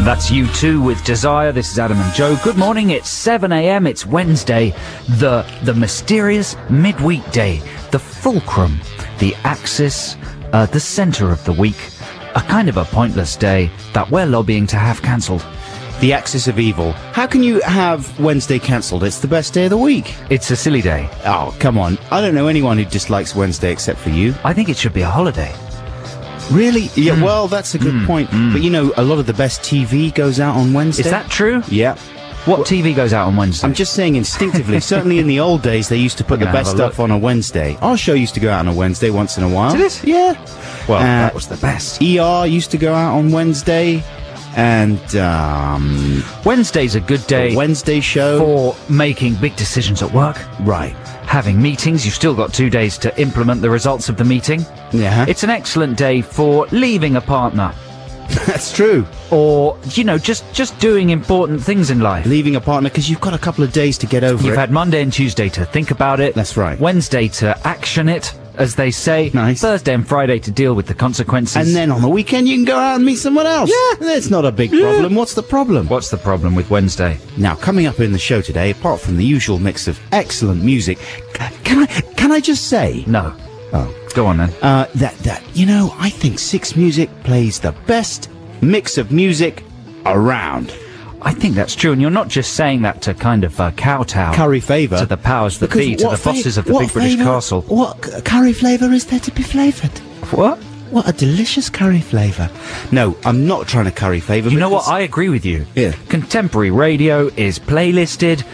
That's U2 with Desire. This is Adam and Joe. Good morning. It's 7 a.m. It's Wednesday, the mysterious midweek day, the fulcrum, the axis, the centre of the week, a kind of a pointless day that we're lobbying to have cancelled. The axis of evil. How can you have Wednesday cancelled? It's the best day of the week. It's a silly day. Oh, come on. I don't know anyone who dislikes Wednesday except for you. I think it should be a holiday. Really? Yeah, well, that's a good point. But you know, a lot of the best TV goes out on Wednesday. Is that true? Yeah. What TV goes out on Wednesday? I'm just saying instinctively. Certainly in the old days, they used to put the best stuff on a Wednesday. Our show used to go out on a Wednesday once in a while. Did it? Yeah. Well, that was the best. ER used to go out on Wednesday. And Wednesday's a good day. The Wednesday show. For making big decisions at work. Right. Having meetings. You've still got 2 days to implement the results of the meeting. Yeah. It's an excellent day for leaving a partner. That's true. Or, you know, just doing important things in life. Leaving a partner because you've got a couple of days to get over it. You've had Monday and Tuesday to think about it. That's right. Wednesday to action it, as they say. Nice. Thursday and Friday to deal with the consequences. And then on the weekend you can go out and meet someone else. Yeah. That's not a big problem. What's the problem? What's the problem with Wednesday? Now, coming up in the show today, apart from the usual mix of excellent music, can I just say... No. Oh. Go on then. You know, I think Six Music plays the best mix of music around. I think that's true, and you're not just saying that to kind of kowtow. Curry favour. To the powers that be, to the bosses of the Big British Castle. What curry flavour is there to be flavoured? What? What a delicious curry flavour. No, I'm not trying to curry favour. You know what? I agree with you. Yeah. Contemporary radio is playlisted,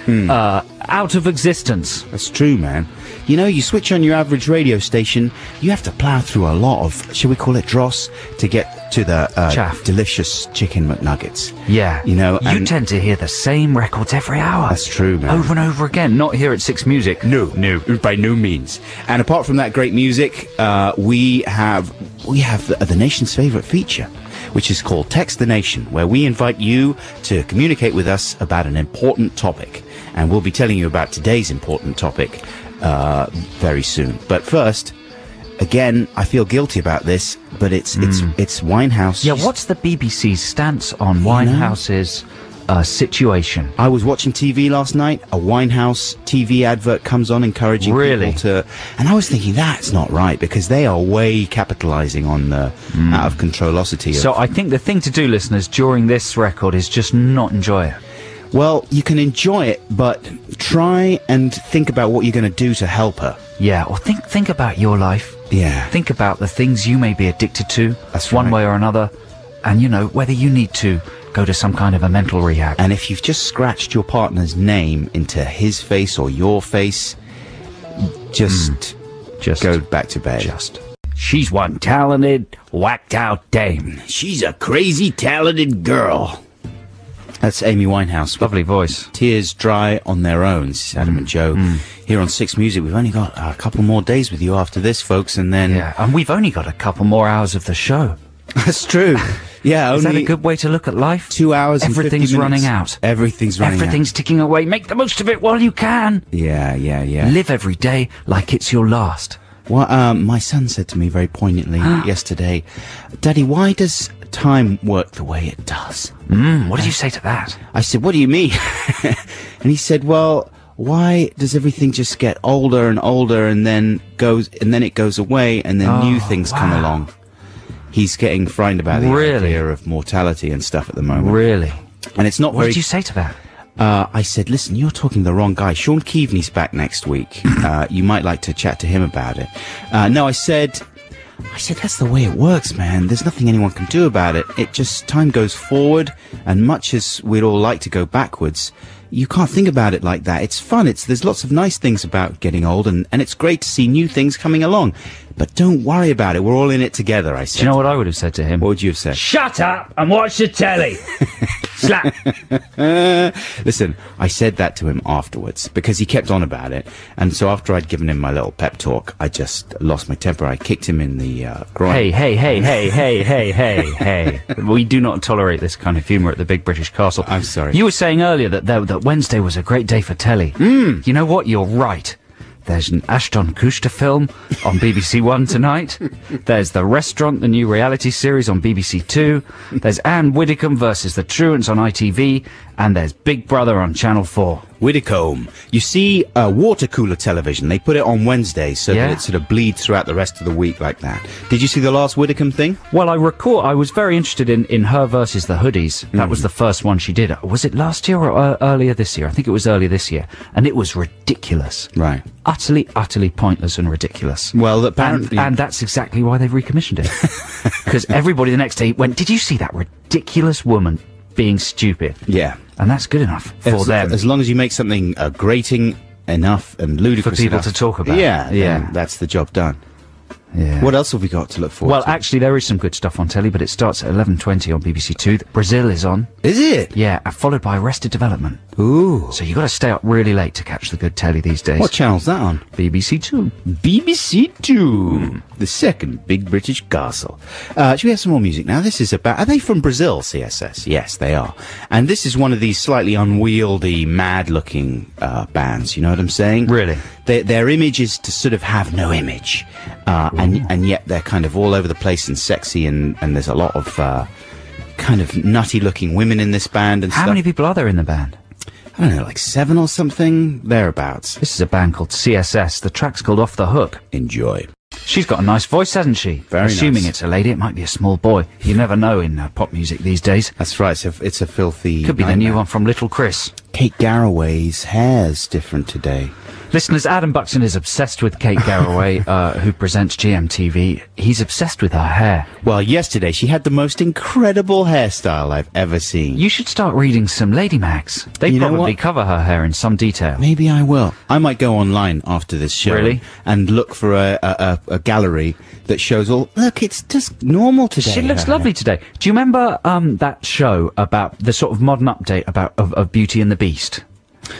out of existence. That's true, man. You know, you switch on your average radio station, you have to plough through a lot of, shall we call it dross, to get to the chaff. Delicious chicken McNuggets. Yeah. You know, you tend to hear the same records every hour. That's true, man. Over and over again. Not here at Six Music. No, by no means. And apart from that great music, we have the nation's favourite feature, which is called Text the Nation, where we invite you to communicate with us about an important topic. And we'll be telling you about today's important topic very soon. But first, again, I feel guilty about this, but it's Winehouse. Yeah, what's the BBC's stance on Winehouse's situation? I was watching TV last night. A Winehouse TV advert comes on encouraging people to... And I was thinking, that's not right, because they are way capitalising on the out-of-controlosity. So I think the thing to do, listeners, during this record is just not enjoy it. Well, you can enjoy it, but try and think about what you're going to do to help her. Yeah, or think about your life. Yeah. Think about the things you may be addicted to. That's one right. way or another. And, you know, whether you need to go to some kind of a mental rehab. And if you've just scratched your partner's name into his face or your face, just go back to bed. She's one talented, whacked-out dame. She's a crazy talented girl. That's Amy Winehouse. Lovely voice. Tears Dry on Their Own. This is Adam and Joe here on Six Music. We've only got a couple more days with you after this, folks, and then... Yeah, and we've only got a couple more hours of the show. That's true. Yeah, Is that a good way to look at life? 2 hours and 50 minutes. Everything's running out. Everything's ticking away. Make the most of it while you can. Yeah. Live every day like it's your last. Well, my son said to me very poignantly yesterday, Daddy, why does time work the way it does? What did you say to that? I said, what do you mean? And he said, well, why does everything just get older and older and then it goes away and then new things come along? He's getting frightened about the idea of mortality and stuff at the moment. Really? And it's not What did you say to that? I said, listen, you're talking the wrong guy. Sean Keaveney's back next week. You might like to chat to him about it. No, I said, that's the way it works, man. There's nothing anyone can do about it. Time goes forward, and much as we'd all like to go backwards, you can't think about it like that. It's fun. There's lots of nice things about getting old, and it's great to see new things coming along. But don't worry about it. We're all in it together, I said. Do you know what I would have said to him? What would you have said? Shut up and watch the telly. Slap. Listen, I said that to him afterwards because he kept on about it. And so after I'd given him my little pep talk, I just lost my temper. I kicked him in the groin. Hey. We do not tolerate this kind of humour at the Big British Castle. I'm sorry. You were saying earlier that Wednesday was a great day for telly. You know what? You're right. There's an Ashton Kutcher film on BBC One tonight. There's The Restaurant, the new reality series on BBC Two. There's Anne Widdecombe versus the Truants on ITV. And there's Big Brother on Channel 4. Widdecombe. You see, water cooler television, they put it on Wednesdays so that it sort of bleeds throughout the rest of the week like that. Did you see the last Widdecombe thing? Well, I was very interested in her versus the Hoodies. That was the first one she did. Was it last year or earlier this year? I think it was earlier this year. And it was ridiculous. Right. Utterly, utterly pointless and ridiculous. Well, apparently... And that's exactly why they've recommissioned it. Because everybody the next day went, did you see that ridiculous woman being stupid? Yeah. And that's good enough for them. As long as you make something grating enough and ludicrous for people enough to talk about. Yeah, that's the job done. Yeah. What else have we got to look forward to? Well, actually, there is some good stuff on telly, but it starts at 11:20 on BBC Two. Brazil is on. Is it? Yeah, followed by Arrested Development. Ooh. So you got to stay up really late to catch the good telly these days. What channel's that on? BBC Two. BBC Two. The second big British castle. Should we have some more music now? This is about... Are they from Brazil, CSS? Yes, they are. And this is one of these slightly unwieldy, mad-looking bands, you know what I'm saying? Really? Their image is to sort of have no image. And yet they're kind of all over the place and sexy, and there's a lot of kind of nutty-looking women in this band and stuff. How many people are there in the band? I don't know, like 7 or something? Thereabouts. This is a band called CSS. The track's called Off the Hook. Enjoy. She's got a nice voice, hasn't she? Very Assuming nice. it's a lady, it might be a small boy. You never know in pop music these days. That's right, it's a filthy... Could be the new one from Little Chris. Kate Garraway's hair's different today. Listeners, Adam Buxton is obsessed with Kate Garraway, who presents GMTV. He's obsessed with her hair. Well, yesterday she had the most incredible hairstyle I've ever seen. You should start reading some lady mags. They probably cover her hair in some detail. Maybe I will. I might go online after this show. Really? And look for a gallery that shows all... Look, it's just normal today. She looks lovely today. Do you remember that show about the sort of modern update of Beauty and the Beast?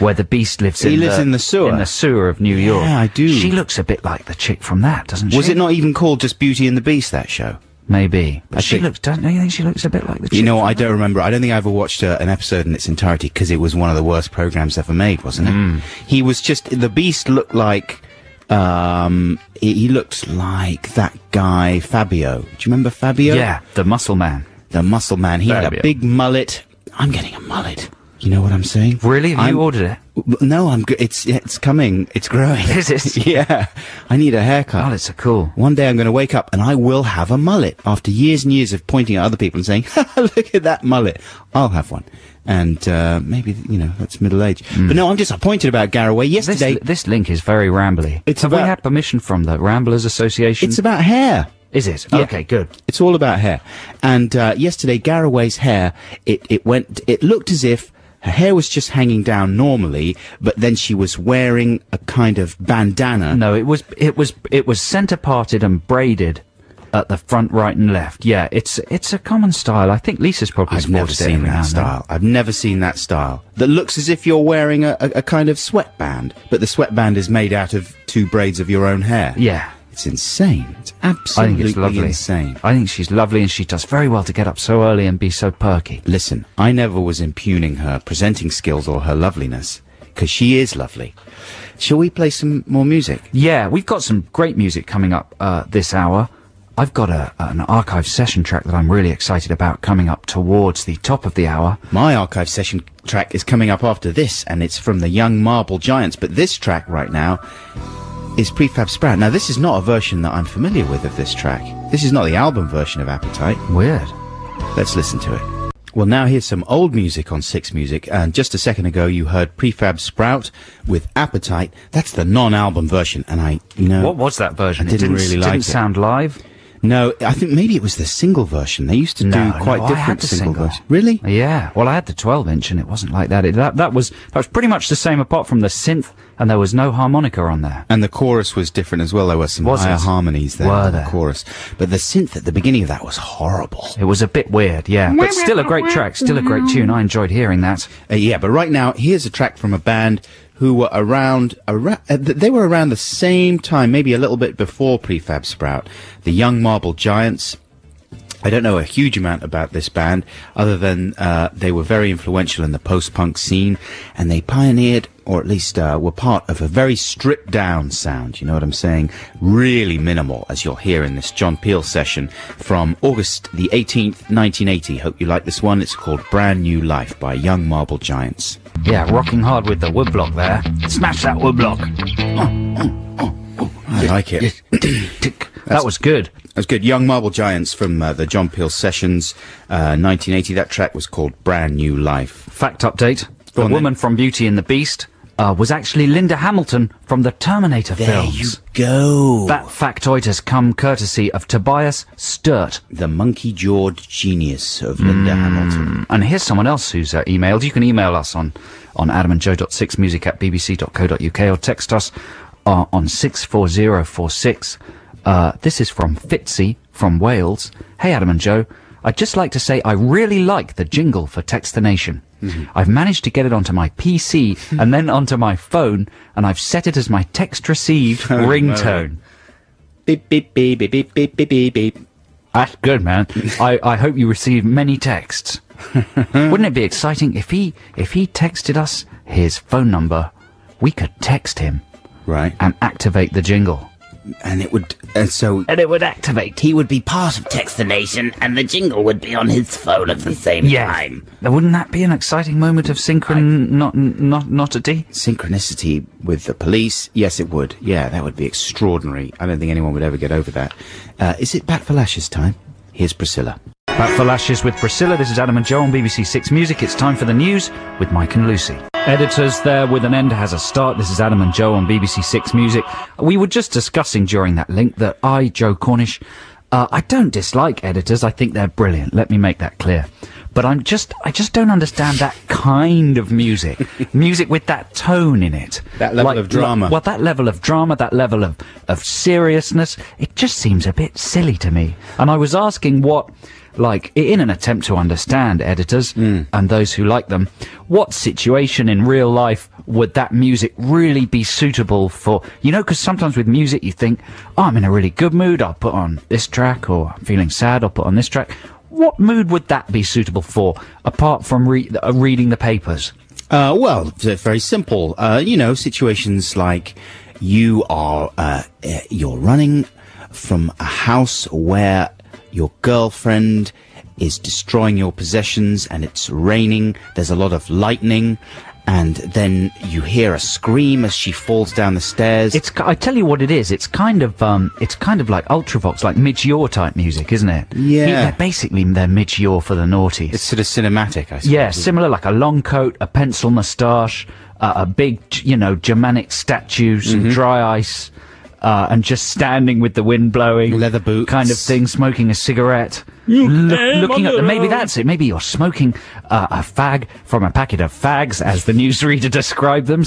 Where the Beast lives in the sewer. In the sewer of New York. Yeah, I do. She looks a bit like the chick from that, doesn't she? Was it not even called just Beauty and the Beast, that show? Maybe. But don't you think she looks a bit like the chick? You know, I don't remember. I don't think I ever watched an episode in its entirety because it was one of the worst programs ever made, wasn't it? He was just... The Beast looked like... he looked like that guy, Fabio. Do you remember Fabio? Yeah, the muscle man. The muscle man. He had a big mullet. I'm getting a mullet. You know what I'm saying? Really? Have you ordered it? No, it's coming. It's growing. Is it? Yeah. I need a haircut. Mullets are cool. One day I'm going to wake up and I will have a mullet. After years and years of pointing at other people and saying, look at that mullet. I'll have one. And maybe, you know, that's middle age. But no, I'm disappointed about Garraway. Yesterday... This link is very rambly. Have we had permission from the Ramblers Association? It's about hair. Is it? Yeah. Okay, good. It's all about hair. And yesterday, Garraway's hair, it looked as if her hair was just hanging down normally, but then she was wearing a kind of bandana. No, it was centre parted and braided at the front, right, and left. Yeah, it's a common style. I think Lisa's probably I've never seen that style. I've never seen that style. That looks as if you're wearing a kind of sweatband, but the sweatband is made out of 2 braids of your own hair. Yeah. It's insane. It's absolutely insane. I think she's lovely, and she does very well to get up so early and be so perky. Listen, I never was impugning her presenting skills or her loveliness, because she is lovely. Shall we play some more music? Yeah, we've got some great music coming up this hour. I've got an archive session track that I'm really excited about coming up towards the top of the hour. My archive session track is coming up after this, and it's from the Young Marble Giants, but this track right now is Prefab Sprout. Now, this is not a version that I'm familiar with of this track. This is not the album version of Appetite. Weird. Let's listen to it. Well, now here's some old music on Six Music, and just a second ago you heard Prefab Sprout with Appetite. That's the non-album version, and What was that version? I didn't really like it. Didn't sound live? No, I think maybe it was the single version. They used to do quite different single versions. Really? Yeah. Well, I had the 12-inch, and it wasn't like that. That was pretty much the same, apart from the synth, and there was no harmonica on there. And the chorus was different as well. There were some higher harmonies there in the chorus. But the synth at the beginning of that was horrible. It was a bit weird, yeah. But still a great track, still a great tune. I enjoyed hearing that. Yeah, but right now, here's a track from a band who were they were around the same time, maybe a little bit before Prefab Sprout. The Young Marble Giants. I don't know a huge amount about this band, other than they were very influential in the post-punk scene, and they pioneered, or at least were part of a very stripped-down sound, you know what I'm saying? Really minimal, as you'll hear in this John Peel session from August the 18th, 1980. Hope you like this one. It's called Brand New Life by Young Marble Giants. Yeah, rocking hard with the woodblock there. Smash that woodblock. I like it. That was good. That was good. Young Marble Giants from the John Peel Sessions, 1980. That track was called Brand New Life. Fact update. The woman from Beauty and the Beast was actually Linda Hamilton from the Terminator films. There you go. That factoid has come courtesy of Tobias Sturt. The monkey-jawed genius of Linda Hamilton. And here's someone else who's emailed. You can email us on adamandjoe.6music@bbc.co.uk or text us on 64046. This is from Fitzy from Wales. Hey, Adam and Joe. I'd just like to say I really like the jingle for Text the Nation. I've managed to get it onto my PC and then onto my phone, and I've set it as my text received ringtone. Beep, beep, beep, beep, beep, beep, beep, beep, beep. That's good, man. I hope you receive many texts. Wouldn't it be exciting if he texted us his phone number? We could text him. Right. And activate the jingle. And it would, and it would activate. He would be part of Text the Nation, and the jingle would be on his phone at the same time. Now, wouldn't that be an exciting moment of synchronicity with the police? Yes, it would. Yeah, that would be extraordinary. I don't think anyone would ever get over that. Is it Bat for Lashes time? Here's Priscilla. Bat for Lashes with Priscilla. This is Adam and Joe on BBC Six Music. It's time for the news with Mike and Lucy. Editors there with an end has a start. This is Adam and Joe on BBC Six Music. We were just discussing during that link that I, Joe Cornish, I don't dislike editors. I think they're brilliant. Let me make that clear. But I just don't understand that kind of music. Music with that tone in it. That level of drama. Well, that level of drama, that level of seriousness, it just seems a bit silly to me. And I was asking what, like, in an attempt to understand editors and those who like them, what situation in real life would that music really be suitable for? You know, because sometimes with music you think, oh, I'm in a really good mood, I'll put on this track, or I'm feeling sad, I'll put on this track. What mood would that be suitable for, apart from reading the papers? Well, it's very simple. You know, situations like you are, you're running from a house where your girlfriend is destroying your possessions and it's raining, there's a lot of lightning, and then you hear a scream as she falls down the stairs. I tell you what it is, it's kind of like Ultravox, like Midge Ure type music, isn't it? Yeah. They're Midge Ure for the noughties. It's sort of cinematic, I suppose. Yeah, similar, like a long coat, a pencil moustache, a big, Germanic statue, some dry ice, and just standing with the wind blowing, leather boots, kind of thing, smoking a cigarette, looking at them. Maybe that's it. Maybe you're smoking a fag from a packet of fags, as the newsreader described them.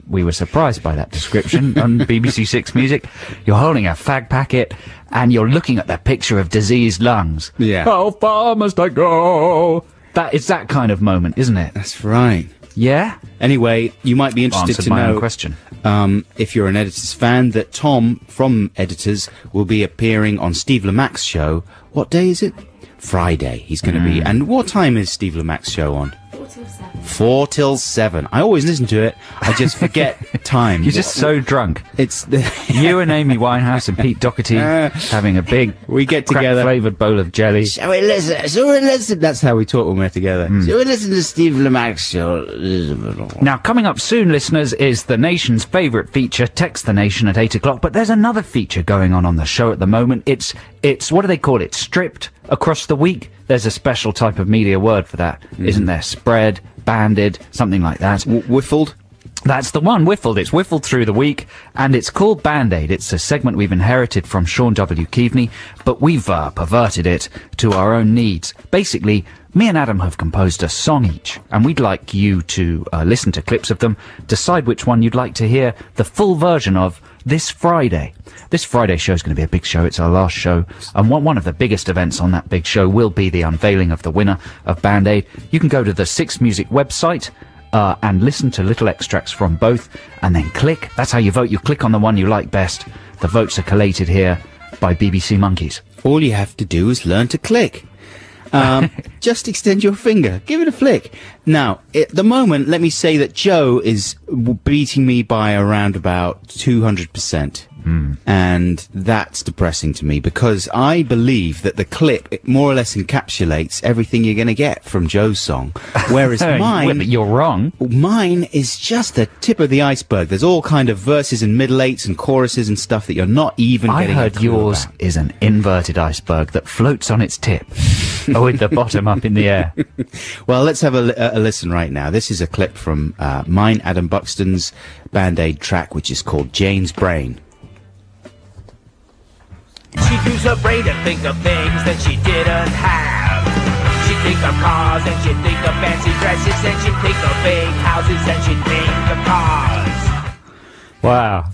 We were surprised by that description on BBC Six Music. You're holding a fag packet and you're looking at the picture of diseased lungs. Yeah. How far must I go? That is that kind of moment, isn't it? That's right. Yeah. Anyway, you might be interested to know, question. If you're an Editors fan, that Tom from Editors will be appearing on Steve Lamac's show. What day is it? Friday. He's going to be. And what time is Steve Lamac's show on? 4 till 7. I always listen to it. I just forget time. You're just so drunk. It's you and Amy Winehouse and Pete Doherty having a big, we get together, flavoured bowl of jelly. Shall we listen? That's how we talk when we're together. Shall we listen to Steve Lamac's show? Now, coming up soon, listeners, is the nation's favourite feature, Text the Nation at 8 o'clock. But there's another feature going on the show at the moment. It's what do they call it? Stripped across the week. There's a special type of media word for that, isn't there? Spread, banded, something like that. Whiffled? That's the one, Whiffled. It's Whiffled through the week, and it's called Band-Aid. It's a segment we've inherited from Sean W. Keaveney, but we've perverted it to our own needs. Basically, me and Adam have composed a song each, and we'd like you to listen to clips of them, decide which one you'd like to hear the full version of this Friday. This Friday show is going to be a big show. It's our last show, and one of the biggest events on that big show will be the unveiling of the winner of Band-Aid. You can go to the Six Music website and listen to little extracts from both, and then click. That's how you vote. You click on the one you like best. The votes are collated here, by BBC Monkeys. All you have to do is learn to click. Just extend your finger. Give it a flick. Now, at the moment, let me say that Joe is beating me by around about 200%. And that's depressing to me because I believe that the clip it more or less encapsulates everything you're going to get from Joe's song. Whereas mine... You're wrong. Mine is just the tip of the iceberg. There's all kind of verses and middle eights and choruses and stuff that you're not even getting I a heard clue yours about. is an inverted iceberg that floats on its tip with the bottom up in the air. Well, let's have a listen right now. This is a clip from mine, Adam Buxton's Band-Aid track, which is called Jane's Brain. She'd use her brain to think of things that she didn't have. She'd think of cars and she'd think of fancy dresses and she'd think of big houses and she'd think of cars. Wow.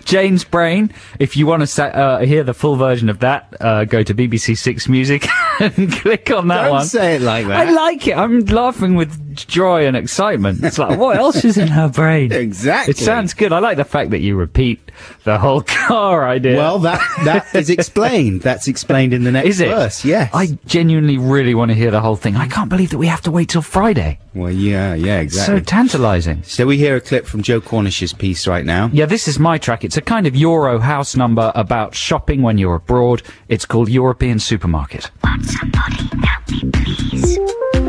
Jane's Brain. If you want to hear the full version of that, go to BBC Six Music and click on that Don't one. say it like that. I like it. I'm laughing with joy and excitement. It's like, what else is in her brain? Exactly. It sounds good. I like the fact that you repeat the whole car idea. Well, that is explained. That's explained in the next Is it? verse, yes. I genuinely really want to hear the whole thing. I can't believe that we have to wait till Friday. Well, yeah, exactly. So tantalising. So we hear a clip from Joe Cornish's piece right now. Yeah, this is my track. It's a kind of Euro house number about shopping when you're abroad. It's called European Supermarket. Won't somebody help me, please? A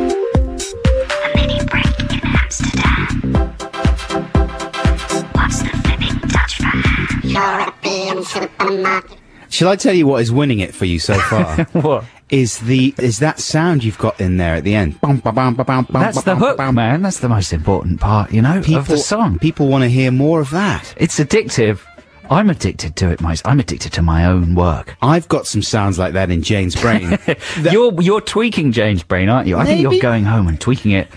mini break in Amsterdam. What's the flipping Dutch for European supermarket? Shall I tell you what is winning it for you so far? What? Is that sound you've got in there at the end. That's the hook, man. That's the most important part, you know, of the song. People want to hear more of that. It's addictive. I'm addicted to it, I'm addicted to my own work. I've got some sounds like that in Jane's brain. You're tweaking Jane's brain, aren't you? I think Maybe. you're going home and tweaking it.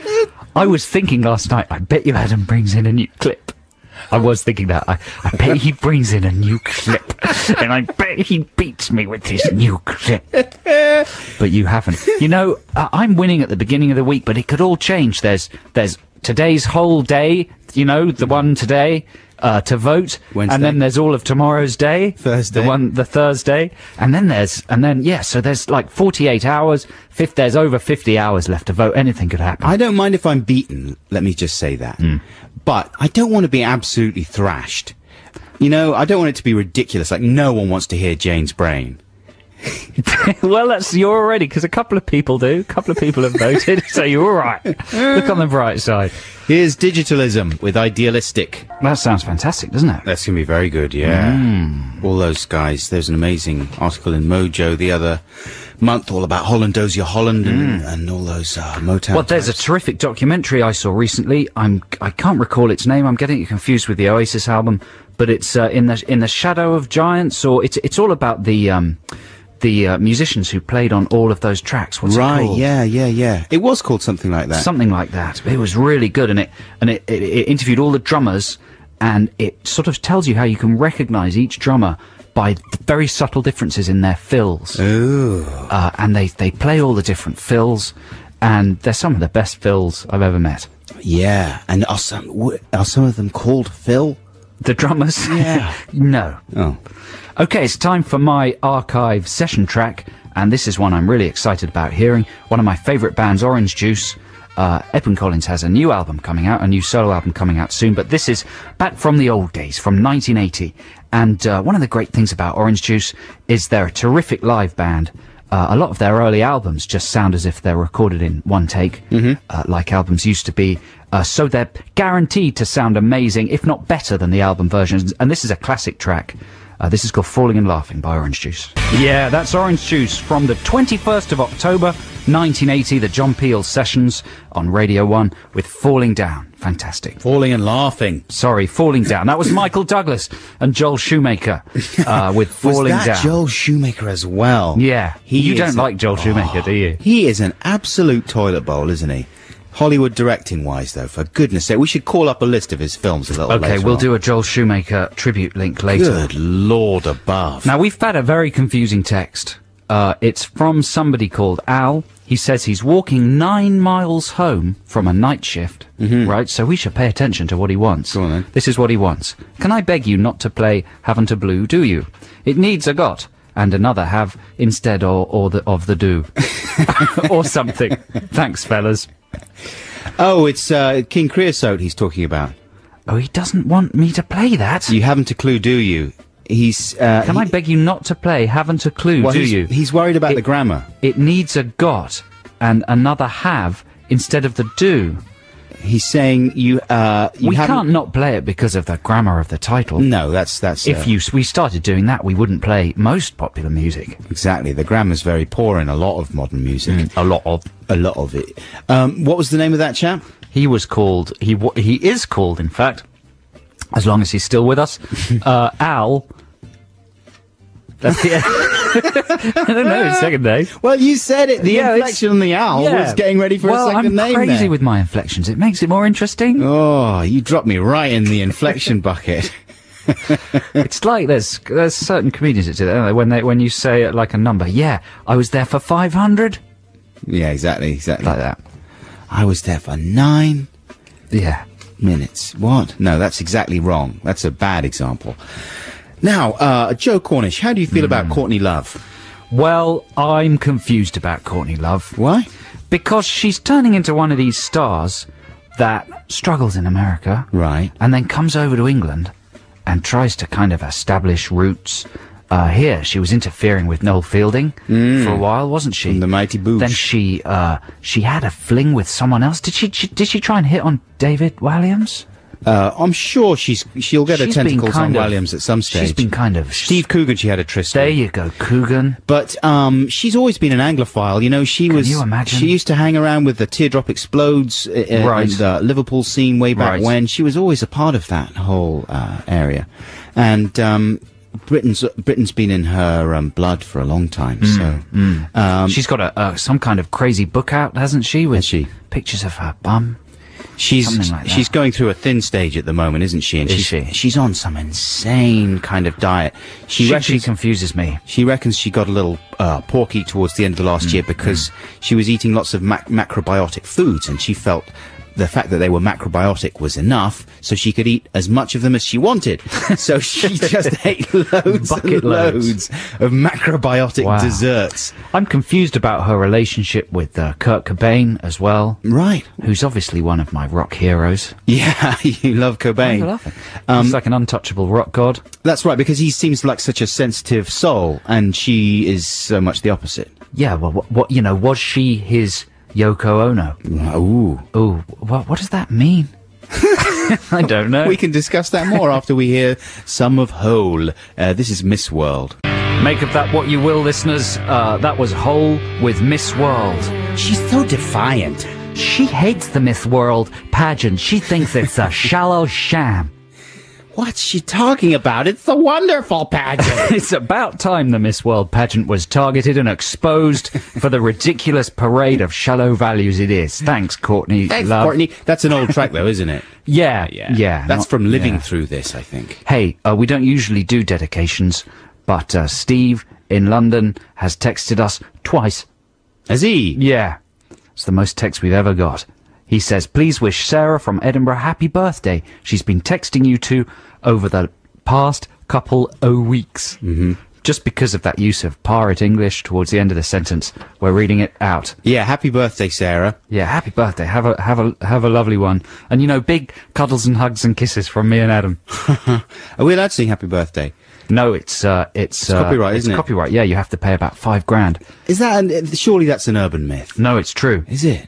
I was thinking last night, I bet you Adam brings in a new clip. I was thinking that. I bet he brings in a new clip. And I bet he beats me with his new clip. But you haven't. You know, I'm winning at the beginning of the week, but it could all change. There's today's whole day, you know, the one today, to vote. Wednesday. And then there's all of tomorrow's day. Thursday. The Thursday. And then so there's like 48 hours. There's over 50 hours left to vote. Anything could happen. I don't mind if I'm beaten, let me just say that. But I don't want to be absolutely thrashed. You know, I don't want it to be ridiculous, like no one wants to hear Jane's brain. Well, you're already, because a couple of people do. A couple of people have voted, so you're all right. Look on the bright side. Here's Digitalism with Idealistic. That sounds fantastic, doesn't it? That's going to be very good, yeah. All those guys. There's an amazing article in Mojo the other month all about Holland Dozier Holland and all those Motown. Well, there's a terrific documentary I saw recently. I can't recall its name. I'm getting it confused with the Oasis album, but it's in the Shadow of Giants, or it's all about the musicians who played on all of those tracks. What's it called? Yeah. It was called something like that. Something like that. It was really good, and it interviewed all the drummers, and it sort of tells you how you can recognise each drummer by the very subtle differences in their fills. Ooh. And they play all the different fills, and they're some of the best fills I've ever met. Yeah, and are some of them called Phil? The drummers? Yeah. No. Oh. Okay, it's time for my archive session track, and this is one I'm really excited about hearing. One of my favourite bands, Orange Juice. Edwyn Collins has a new album coming out, a new solo album coming out soon, but this is back from the old days, from 1980. And one of the great things about Orange Juice is they're a terrific live band. A lot of their early albums just sound as if they're recorded in one take, like albums used to be. So they're guaranteed to sound amazing, if not better than the album versions. And this is a classic track. This is called Falling and Laughing by Orange Juice. Yeah, that's Orange Juice from the 21st of October, 1980, the John Peel Sessions on Radio 1 with Falling Down. Fantastic. Falling and Laughing. Sorry, Falling Down. That was Michael Douglas and Joel Shoemaker with Falling Was that Down. Joel Shoemaker as well? Yeah. You don't like Joel Shoemaker, do you? He is an absolute toilet bowl, isn't he? Hollywood directing-wise, though, for goodness sake. We should call up a list of his films a little later Okay, we'll on. do a Joel Shoemaker tribute link later. Good Lord above. Now, we've had a very confusing text It's from somebody called Al. He says he's walking 9 miles home from a night shift, right? So we should pay attention to what he wants. Go on, then. This is what he wants. Can I beg you not to play Haven't a Blue, Do You? It needs a got and another have instead of the do. Or something. Thanks, fellas. Oh, it's King Creosote he's talking about. Oh, he doesn't want me to play that. You haven't a clue, do you? He's. Can I beg you not to play Haven't a Clue, well, do he's, you? He's worried about the grammar. It needs a got and another have instead of the do. He's saying you. We can't not play it because of the grammar of the title. No, that's. If we started doing that, we wouldn't play most popular music. Exactly. The grammar's very poor in a lot of modern music. A lot of it. What was the name of that chap? He was called. He is called, in fact, as long as he's still with us, Al. That's the. I don't know his second name. Well, you said it. The inflection on the Al was getting ready for a second name. I'm crazy there. with my inflections. It makes it more interesting. Oh, you dropped me right in the inflection bucket. It's like there's certain comedians that do that, don't they? When you say it like a number. Yeah, I was there for 500. Yeah, exactly Like that. I was there for 9 minutes. What? No, that's exactly wrong. That's a bad example. Now, Joe Cornish, how do you feel about Courtney Love? Well, I'm confused about Courtney Love. Why? Because she's turning into one of these stars that struggles in America. Right. And then comes over to England and tries to kind of establish roots. Here, she was interfering with Noel Fielding for a while, wasn't she? From the Mighty Boosh. Then she had a fling with someone else. Did she try and hit on David Walliams? I'm sure she'll get her tentacles on Williams at some stage. She's been kind of... Steve Coogan she had a tryst with. There you go, Coogan. But she's always been an Anglophile. You know, Can you imagine? She used to hang around with the Teardrop Explodes Right. and the Liverpool scene way back Right. when. She was always a part of that whole area. And Britain's been in her blood for a long time. She's got some kind of crazy book out, hasn't she? With Has she? pictures of her bum. She's Something like that. she's going through a thin stage at the moment, isn't she? And Is she? She's on some insane kind of diet. She reckons confuses me. she reckons she got a little porky towards the end of the last year because she was eating lots of macrobiotic foods, and she felt the fact that they were macrobiotic was enough, so she could eat as much of them as she wanted. So she just ate loads Bucket and loads. loads of macrobiotic Wow. desserts. I'm confused about her relationship with Kurt Cobain as well, Right. who's obviously one of my rock heroes. Yeah, you love Cobain. I love it. He's like an untouchable rock god. That's right, because he seems like such a sensitive soul, and she is so much the opposite. Yeah, well, what was she his Yoko Ono? Ooh. Ooh, what does that mean? I don't know. We can discuss that more after we hear some of Hole. This is Miss World. Make of that what you will, listeners. That was Hole with Miss World. She's so defiant. She hates the Miss World pageant. She thinks it's a shallow sham. What's she talking about? It's the wonderful pageant. It's about time the Miss World pageant was targeted and exposed for the ridiculous parade of shallow values it is. Thanks, Courtney. Thanks, Love. Courtney. That's an old track, though, isn't it? Yeah. That's from Living yeah. Through This, I think. Hey, we don't usually do dedications, but Steve in London has texted us twice. Has he? Yeah. It's the most text we've ever got. He says, please wish Sarah from Edinburgh happy birthday. She's been texting you two over the past couple of weeks. Mm-hmm. Just because of that use of pirate English towards the end of the sentence, we're reading it out. Yeah, happy birthday, Sarah. Yeah, happy birthday. Have a lovely one. And big cuddles and hugs and kisses from me and Adam. Are we allowed to sing happy birthday? No, it's copyright, isn't it? It's copyright. Yeah, you have to pay about $5,000. Is that surely that's an urban myth? No, it's true. Is it?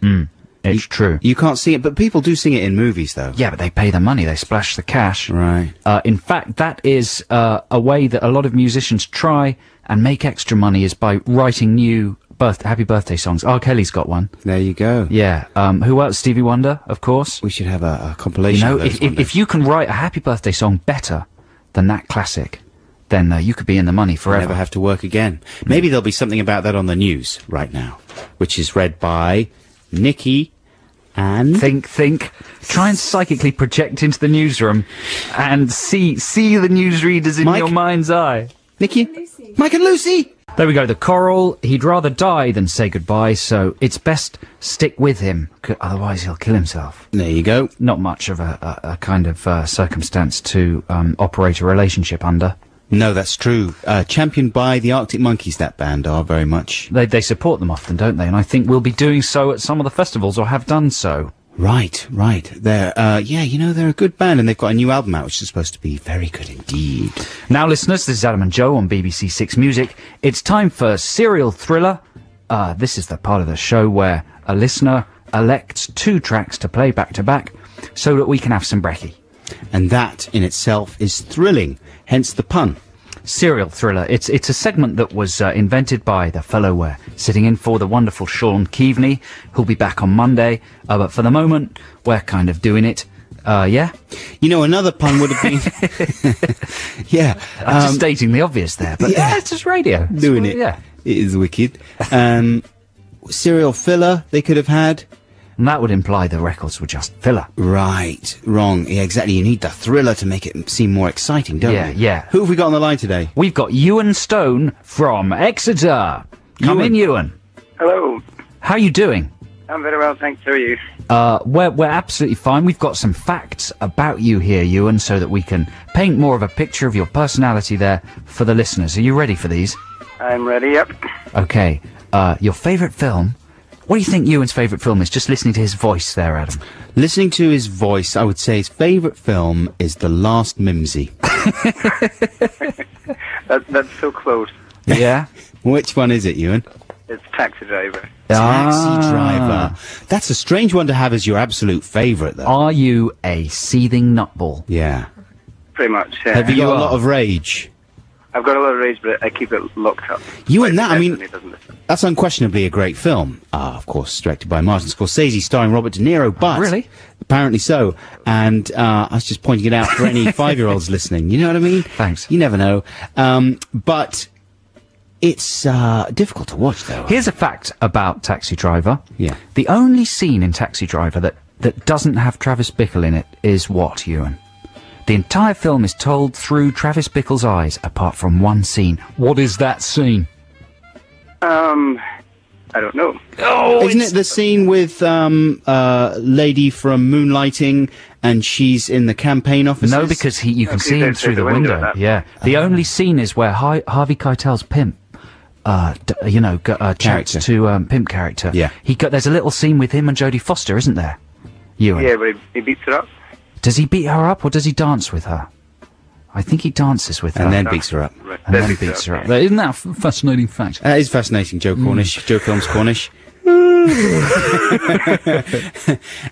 It's true. You can't sing it, but people do sing it in movies, though. Yeah, but they pay the money. They splash the cash. Right. In fact, that is a way that a lot of musicians try and make extra money is by writing new happy birthday songs. R. Kelly's got one. There you go. Yeah. Who else? Stevie Wonder, of course. We should have a compilation of those one day. if you can write a happy birthday song better than that classic, then you could be in the money forever. Never have to work again. Maybe there'll be something about that on the news right now, which is read by Nikki and... Think. Try and psychically project into the newsroom and see the newsreaders in Mike? your mind's eye. Nikki? Mike and Lucy! There we go. The Coral. He'd rather die than say goodbye, so it's best stick with him. Otherwise, he'll kill himself. There you go. Not much of a kind of circumstance to operate a relationship under. No, that's true. Championed by the Arctic Monkeys, that band are very much. They support them often, don't they? And I think we'll be doing so at some of the festivals, or have done so. Right. They're, they're a good band, and they've got a new album out, which is supposed to be very good indeed. Now, listeners, this is Adam and Joe on BBC Six Music. It's time for Serial Thriller. This is the part of the show where a listener elects 2 tracks to play back to back so that we can have some brekkie. And that in itself is thrilling, hence the pun. Serial Thriller. It's a segment that was invented by the fellow sitting in for the wonderful Sean Keaveney, who'll be back on Monday. But for the moment, we're kind of doing it. Yeah? You know, another pun would have been... yeah. I'm just stating the obvious there, but yeah, it's just radio. Doing it. Yeah. It is wicked. Serial filler they could have had. And that would imply the records were just filler. Right. Wrong. Yeah, exactly. You need the thriller to make it seem more exciting, don't you? Yeah. Who have we got on the line today? We've got Ewan Stone from Exeter. Come in, Ewan. Hello. How are you doing? I'm very well, thanks. How are you? We're absolutely fine. We've got some facts about you here, Ewan, so that we can paint more of a picture of your personality there for the listeners. Are you ready for these? I'm ready, yep. Okay. Your favourite film? What do you think Ewan's favourite film is? Just listening to his voice there, Adam. Listening to his voice, I would say his favourite film is The Last Mimsy. That's so close. Yeah? Which one is it, Ewan? It's Taxi Driver. Taxi Driver. That's a strange one to have as your absolute favourite, though. Are you a seething nutball? Yeah. Pretty much, yeah. Have you got You a are. lot of rage? I've got a lot of rage, but I keep it locked up. You and that, I mean, Definitely doesn't listen. that's unquestionably a great film. Of course, directed by Martin Scorsese, starring Robert De Niro, but... Really? Apparently so. And I was just pointing it out for any 5-year-olds listening. You know what I mean? Thanks. You never know. But it's difficult to watch, though. Here's a fact about Taxi Driver. Yeah. The only scene in Taxi Driver that doesn't have Travis Bickle in it is what, Ewan? The entire film is told through Travis Bickle's eyes, apart from one scene. What is that scene? I don't know. Oh, Isn't it the scene with lady from Moonlighting and she's in the campaign offices? No, because you can Okay, see him there's through the the window, window. that. Yeah. The only scene is where Harvey Keitel's pimp, Character. chats to pimp character. Yeah. There's a little scene with him and Jodie Foster, isn't there? Ewan. Yeah, but he beats it up. Does he beat her up or does he dance with her? I think he dances with her. And then beats her up. Right. And then beats beats her up. yeah. Isn't that a fascinating fact? That is fascinating, Joe Cornish. Joe Films Cornish.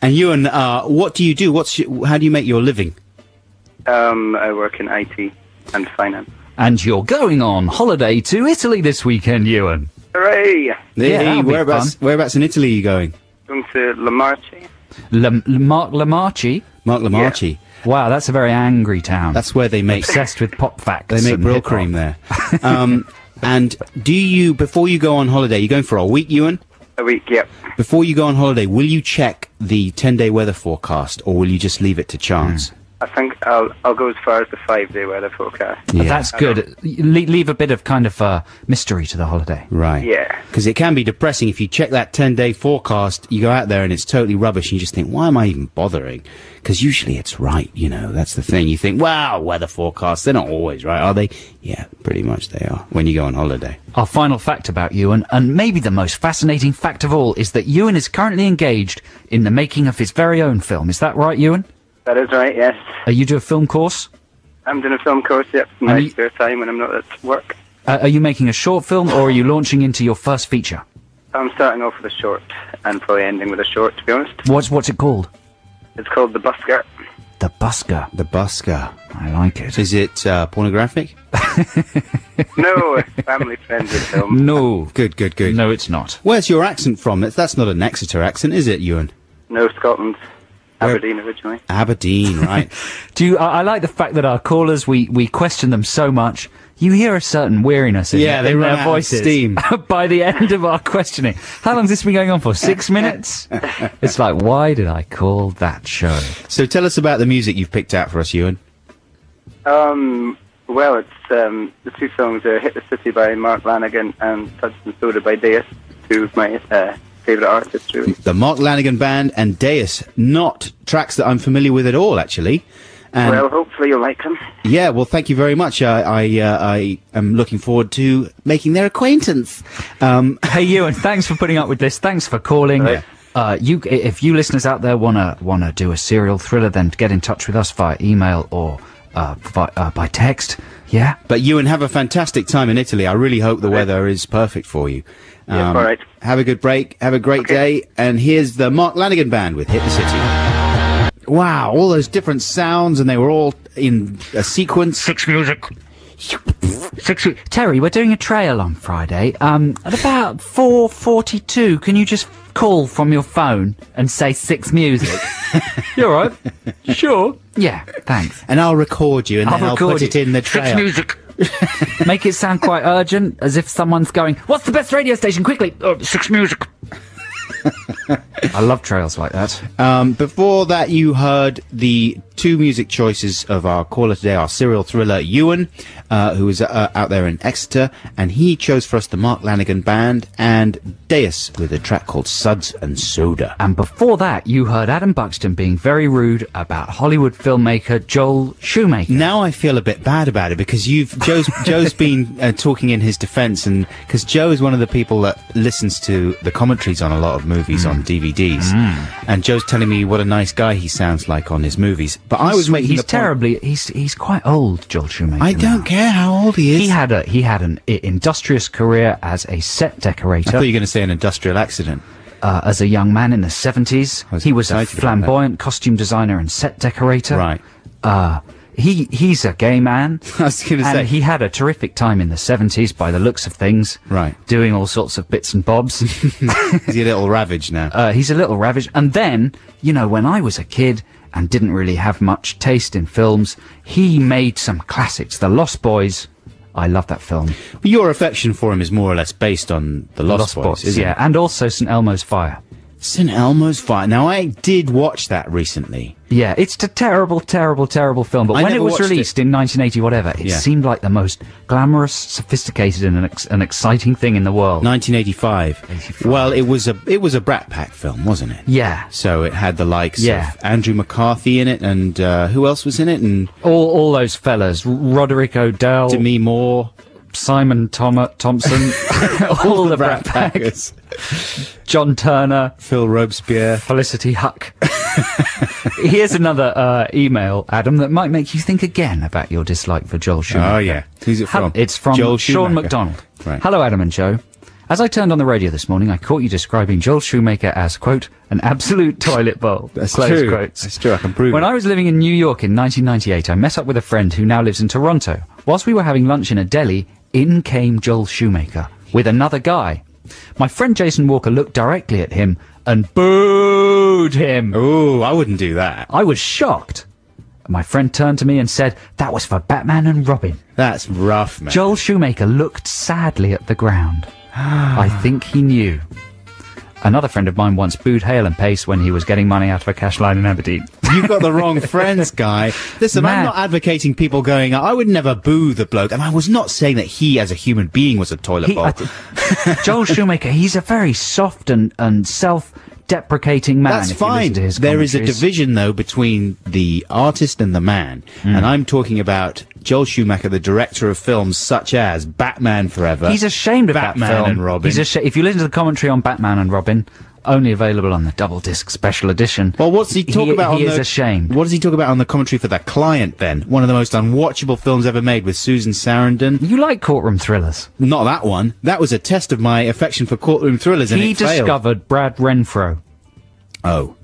And Ewan, what do you do? How do you make your living? I work in IT and finance. And you're going on holiday to Italy this weekend, Ewan. Hooray! Yeah, Hey, that'll be whereabouts in Italy are you going? Going to Lamarche. Mark Lamarchi. Mark Lamarchi. Wow, that's a very angry town. That's where they make obsessed with pop facts. they make and brill hip-hop. cream there. And before you go on holiday, you're going for a week, Ewan? A week, yep. Before you go on holiday, will you check the 10-day weather forecast, or will you just leave it to chance? I think I'll go as far as the 5-day weather forecast. Yeah. That's good. Leave a bit of kind of mystery to the holiday. Right. Yeah. Because it can be depressing if you check that 10-day forecast, you go out there and it's totally rubbish, and you just think, why am I even bothering? Because usually it's right, that's the thing. You think, wow, weather forecasts, they're not always right, are they? Yeah, pretty much they are, when you go on holiday. Our final fact about Ewan, and maybe the most fascinating fact of all, is that Ewan is currently engaged in the making of his very own film. Is that right, Ewan? That is right, yes. You do a film course? I'm doing a film course, yep, in my you- spare time when I'm not at work. Are you making a short film, or are you launching into your first feature? I'm starting off with a short and probably ending with a short, to be honest. What's it called? It's called The Busker. The Busker. The Busker. I like it. Is it pornographic? No, family-friendly film. No. Good. No, it's not. Where's your accent from? That's not an Exeter accent, is it, Ewan? No, Scotland. Aberdeen originally. Aberdeen, right. I like the fact that our callers, we question them so much. You hear a certain weariness in, Yeah, they in run their out of voices steam. by the end of our questioning. How long's this been going on for? 6 minutes? It's like, why did I call that show? So tell us about the music you've picked out for us, Ewan. Well, it's the two songs are Hit the City by Mark Lanigan and Suds and Soda by Deus, two of my favourite artists, really. The Mark Lanigan Band and Deus, not tracks that I'm familiar with at all, actually. And Well, hopefully you'll like them. yeah, well, thank you very much. I am looking forward to making their acquaintance. Hey, Ewan, thanks for putting up with this. Thanks for calling. Right. If you listeners out there wanna do a serial thriller, then get in touch with us via email or by text. Yeah. But Ewan, have a fantastic time in Italy. I really hope the weather is perfect for you. Yeah, all right. Have a good break. Have a great day. And here's the Mark Lanigan Band with Hit the City. Wow, all those different sounds, and they were all in a sequence. Six music. Terry, we're doing a trail on Friday. At about 4:42, can you just call from your phone and say 6 music? You all right? Sure. Yeah, thanks. And I'll record you, and then I'll put it in the trail. 6 music. Make it sound quite urgent, as if someone's going, "What's the best radio station? Quickly! 6 music." I love trails like that. Before that, you heard the two music choices of our caller today, our serial thriller, Ewan, who is out there in Exeter, and he chose for us the Mark Lanigan Band and Deus with a track called Suds and Soda. And before that, you heard Adam Buxton being very rude about Hollywood filmmaker Joel Schumacher. Now I feel a bit bad about it because Joe's been talking in his defence, and because Joe is one of the people that listens to the commentaries on a lot of movies on DVDs, and Joe's telling me what a nice guy he sounds like on his movies. But I was making he's the point- terribly he's quite old, Joel Schumacher. I don't care how old he is. He had an industrious career as a set I decorator. thought you were going to say an industrial accident. As a young man in the 70s, I was he was a excited about flamboyant costume designer and set decorator. Right. He's a gay man. I was going to And say. he had a terrific time in the 70s by the looks of things. Right. Doing all sorts of bits and bobs. He's a little ravaged now. He's a little ravaged. And then, when I was a kid and didn't really have much taste in films, he made some classics. The Lost Boys. I love that film. But your affection for him is more or less based on the Lost Boys, isn't yeah. it? And also St. Elmo's Fire. St. Elmo's Fire. Now, I did watch that recently. Yeah, it's a terrible, terrible, terrible film. But I when it never was watched released in 1980, whatever, it Yeah. seemed like the most glamorous, sophisticated, and an exciting thing in the world. 1985. 85. Well, it was a Brat Pack film, wasn't it? Yeah. So it had the likes Yeah. of Andrew McCarthy in it, and who else was in it? And All those fellas. Roderick O'Dell, Demi Moore. Simon Thompson, all the Brat Pack, Packers. John Turner, Phil Robespierre. Felicity Huck. Here's another email, Adam, that might make you think again about your dislike for Joel Schumacher. Oh, yeah. Who's it from? It's from Joel Sean Schumacher. McDonald. Right. Hello, Adam and Joe. As I turned on the radio this morning, I caught you describing Joel Schumacher as, quote, an absolute toilet bowl. That's Close true. quotes. That's true. I can prove When it. I was living in New York in 1998, I met up with a friend who now lives in Toronto. Whilst we were having lunch in a deli, in came Joel Schumacher with another guy. My friend Jason Walker looked directly at him and booed him. Ooh, I wouldn't do that. I was shocked. My friend turned to me and said, that was for Batman and Robin. That's rough, man. Joel Schumacher looked sadly at the ground. I think he knew. Another friend of mine once booed Hale and Pace when he was getting money out of a cash line in Aberdeen. You've got the wrong friends, guy. Listen, I'm Man. not advocating people going, I would never boo the bloke. And I was not saying that he, as a human being, was a toilet bowl. Joel Schumacher, he's a very soft and self-deprecating man. That's if you listen fine. to his There is a commentaries. division, though, between the artist and the man. And I'm talking about Joel Schumacher, the director of films such as Batman Forever. He's ashamed of Batman that film. and Robin. If you listen to the commentary on Batman and Robin, only available on the double disc special edition. Well, what's he talk about? He on is the, ashamed. What does he talk about on the commentary for The Client, then? One of the most unwatchable films ever made with Susan Sarandon. You like courtroom thrillers. Not that one. That was a test of my affection for courtroom thrillers, and He it failed. discovered Brad Renfro. Oh.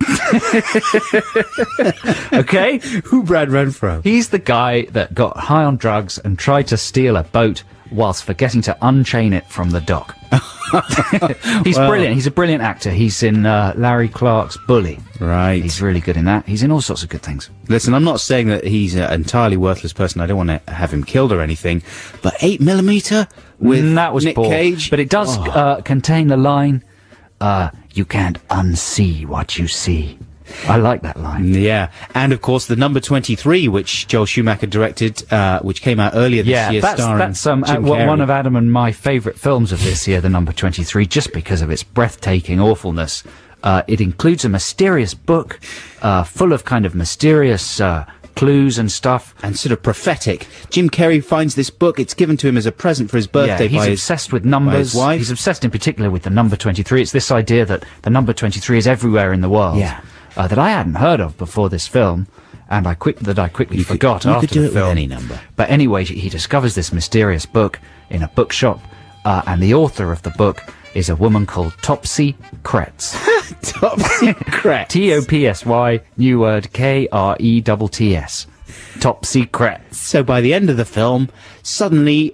Okay? Who Brad Renfro? He's the guy that got high on drugs and tried to steal a boat whilst forgetting to unchain it from the dock. He's brilliant. He's a brilliant actor. He's in Larry Clark's Bully. Right. He's really good in that. He's in all sorts of good things. Listen, I'm not saying that he's an entirely worthless person. I don't want to have him killed or anything. But 8mm with That was Nick poor. Cage. But it does contain the line, you can't unsee what you see. I like that line. Yeah, and of course the number 23, which Joel Schumacher directed, which came out earlier this year, starring that's Jim Carrey. one of Adam and my favourite films of this year, the number 23, just because of its breathtaking awfulness. It includes a mysterious book, full of kind of mysterious clues and stuff. And sort of prophetic. Jim Carrey finds this book. It's given to him as a present for his birthday he's by obsessed with numbers. by his wife. He's obsessed in particular with the number 23. It's this idea that the number 23 is everywhere in the world. Yeah. That I hadn't heard of before this film, and I quickly forgot you after could do the it film. with any number. But anyway, he discovers this mysterious book in a bookshop, and the author of the book is a woman called Topsy Kretz. Topsy Kretz. Topsy, new word, Kretts. Topsy Kretz. So by the end of the film, suddenly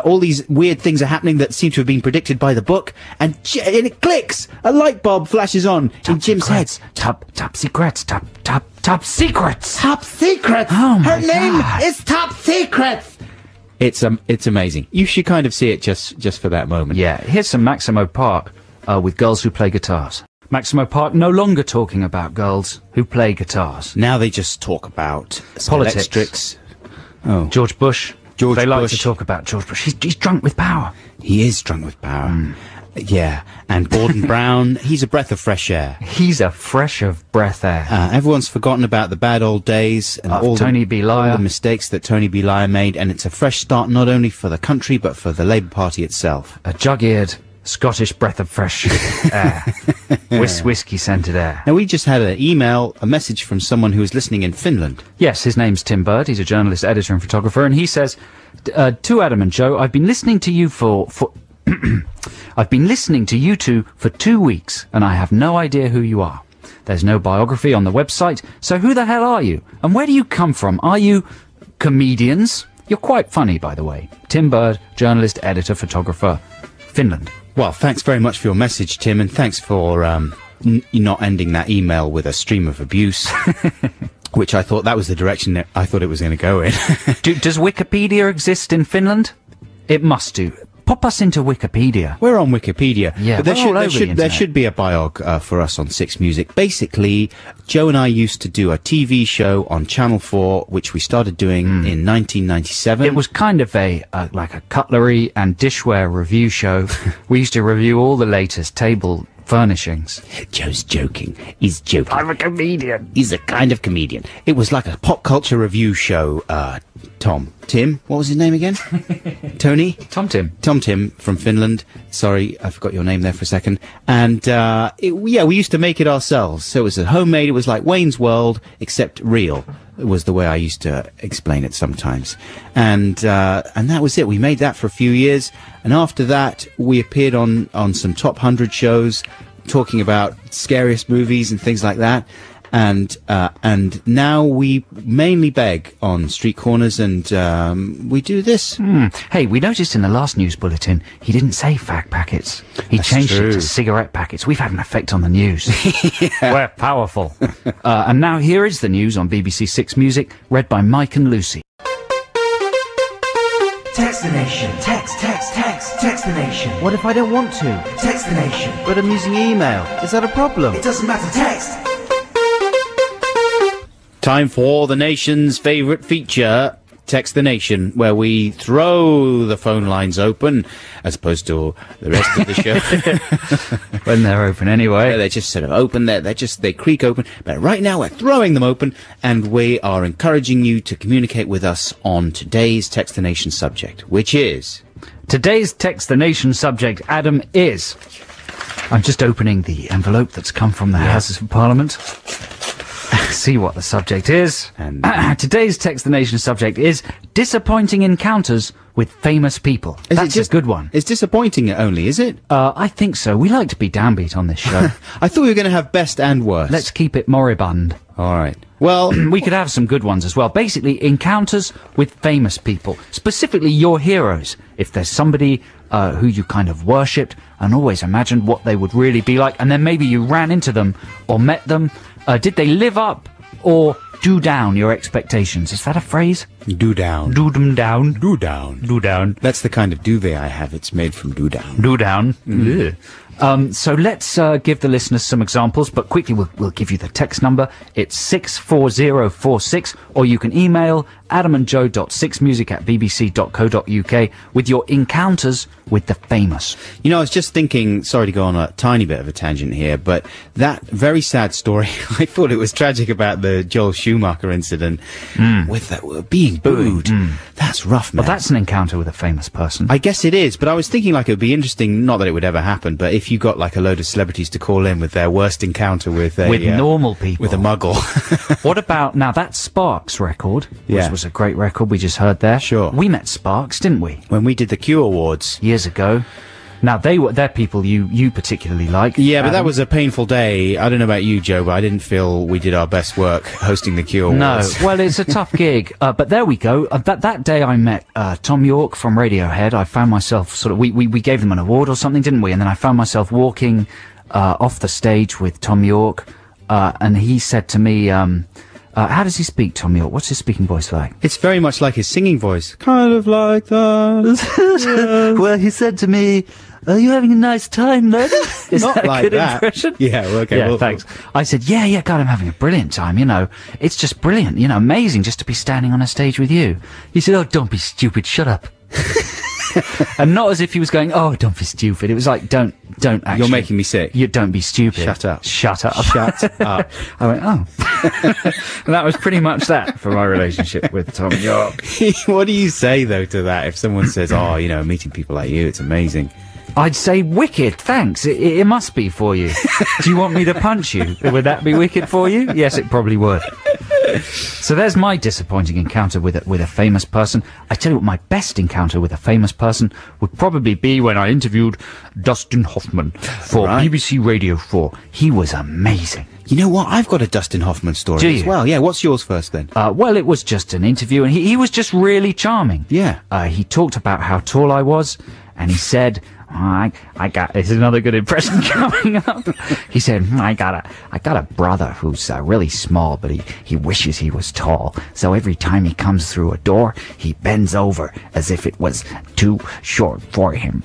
all these weird things are happening that seem to have been predicted by the book, and it clicks! A light bulb flashes on in Jim's head. Top secrets. Top secrets. Top Secrets! Oh my Her name God. is Top Secrets! It's amazing. You should kind of see it just for that moment. Yeah, here's some Maximo Park with girls who play guitars. Maximo Park no longer talking about girls who play guitars. Now they just talk about Politics. electrics. Oh, George Bush. George they like Bush. to talk about George Bush. He's drunk with power. he is drunk with power. Yeah, and Gordon Brown, he's a breath of fresh air. He's a fresh of breath air. Everyone's forgotten about the bad old days and Of all Tony B. Lyle. all the mistakes that Tony B. Lyle made, and it's a fresh start not only for the country but for the Labour Party itself. A jug-eared Scottish breath of fresh air. Whiskey-scented air. Now, we just had a message from someone who was listening in Finland. Yes, his name's Tim Bird. He's a journalist, editor and photographer, and he says, to Adam and Joe, I've been listening to you for I've been listening to you two for 2 weeks, and I have no idea who you are. There's no biography on the website, so who the hell are you? And where do you come from? Are you comedians? You're quite funny, by the way. Tim Bird, journalist, editor, photographer, Finland. Well, thanks very much for your message, Tim, and thanks for not ending that email with a stream of abuse, which I thought that was the direction that I thought it was going to go in. Does Wikipedia exist in Finland? It must do. Pop us into Wikipedia. We're on Wikipedia. Yeah, but there we're all over the there internet. should be a biog for us on Six Music. Basically, Joe and I used to do a TV show on Channel 4, which we started doing in 1997. It was kind of like a cutlery and dishware review show. We used to review all the latest table furnishings. Joe's joking. He's joking. I'm a comedian. He's a kind of comedian. It was like a pop culture review show, Tim, what was his name again? Tony? Tom Tim. Tom Tim from Finland. Sorry, I forgot your name there for a second. And, we used to make it ourselves. So it was homemade. It was like Wayne's World, except real. It was the way I used to explain it sometimes. And that was it. We made that for a few years. And after that, we appeared on some top 100 shows talking about scariest movies and things like that. And now we mainly beg on street corners, and we do this. Hey, we noticed in the last news bulletin he didn't say fag packets. He changed it true. to cigarette packets. We've had an effect on the news. We're powerful. And now here is the news on BBC Six Music, read by Mike and Lucy. Text the nation. Text the nation. What if I don't want to? Text the nation. But I'm using email. Is that a problem? It doesn't matter, text. Time for the nation's favourite feature, Text the Nation, where we throw the phone lines open, as opposed to the rest of the show. When they're open anyway. They're just sort of open, they creak open, but right now we're throwing them open, and we are encouraging you to communicate with us on today's Text the Nation subject, which is... Today's Text the Nation subject, Adam, is... I'm just opening the envelope that's come from the Houses of Parliament. See what the subject is. And today's Text the Nation subject is disappointing encounters with famous people. That's a good one. It's disappointing only, is it? I think so. We like to be downbeat on this show. I thought we were going to have best and worst. Let's keep it moribund. All right. Well, We could have some good ones as well. Basically, encounters with famous people. Specifically, your heroes. If there's somebody who you kind of worshipped and always imagined what they would really be like, and then maybe you ran into them or met them. Did they live up or do down your expectations? Is that a phrase? do down. Do them down. Do down. Do down. That's the kind of duvet I have. It's made from do down. Do down. Ugh. So let's give the listeners some examples, but quickly we'll give you the text number. It's 64046, or you can email adamandjoe.6music@bbc.co.uk with your encounters with the famous. You know, I was just thinking, sorry to go on a tiny bit of a tangent here, but that very sad story, I thought it was tragic about the Joel Schumacher incident with that, being booed. That's rough, man. Well, that's an encounter with a famous person. I guess it is, but I was thinking like it would be interesting, not that it would ever happen, but if you got like a load of celebrities to call in with their worst encounter with a... with normal people. With a muggle. What about, now that Sparks record, Yeah. which was a great record we just heard there. Sure. We met Sparks, didn't we? When we did the Q Awards. Years ago. Now they're people you particularly like. Yeah, but that Adam. was a painful day. I don't know about you, Joe, but I didn't feel we did our best work hosting the Q No, Awards. well, it's a tough gig. But there we go. That day I met Tom York from Radiohead. I found myself sort of... We gave them an award or something, didn't we? And then I found myself walking off the stage with Tom York, and he said to me... how does he speak, Tom York? What's his speaking voice like? It's very much like his singing voice. Kind of like that. Well, he said to me, "Are you having a nice time, then?" Is Not that a like good that. impression? Yeah, well, okay. Yeah, well, thanks. I said, yeah, God, I'm having a brilliant time, you know. It's just brilliant, you know, amazing just to be standing on a stage with you. He said, "Oh, don't be stupid, shut up." And not as if he was going, "Oh, don't be stupid." It was like, don't actually. You're making me sick. You don't be stupid. Shut up. Shut up. Shut up. I went, oh. And that was pretty much that for my relationship with Tom York. What do you say, though, to that? If someone says, oh, you know, meeting people like you, it's amazing. I'd say, wicked, thanks. It must be for you. Do you want me to punch you? Would that be wicked for you? Yes, it probably would. So there's my disappointing encounter with a famous person. I tell you what, my best encounter with a famous person would probably be when I interviewed Dustin Hoffman for Right. BBC Radio 4. He was amazing. You know what? I've got a Dustin Hoffman story Do as you? well. Yeah, what's yours first, then? Well, it was just an interview, and he was just really charming. Yeah. He talked about how tall I was, and he said, I got, this is another good impression coming up. He said, I got a brother who's really small, but he wishes he was tall. So every time he comes through a door, he bends over as if it was too short for him.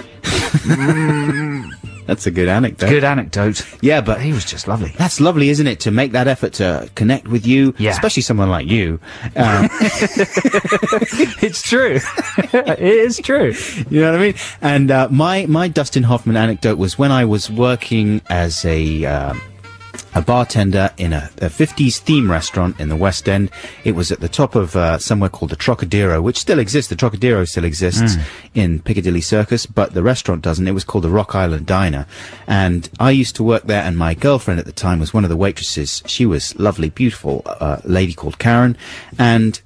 That's a good anecdote. Good anecdote. Yeah, but He was just lovely. that's lovely, isn't it? To make that effort to connect with you, Yeah. especially someone like you. It's true. It is true. You know what I mean? And my Dustin Hoffman anecdote was when I was working as a bartender in a 50s theme restaurant in the West End. It was at the top of somewhere called the Trocadero, which still exists. The Trocadero still exists in Piccadilly Circus, but the restaurant doesn't. It was called the Rock Island Diner. And I used to work there, and my girlfriend at the time was one of the waitresses. She was lovely, beautiful lady called Karen. And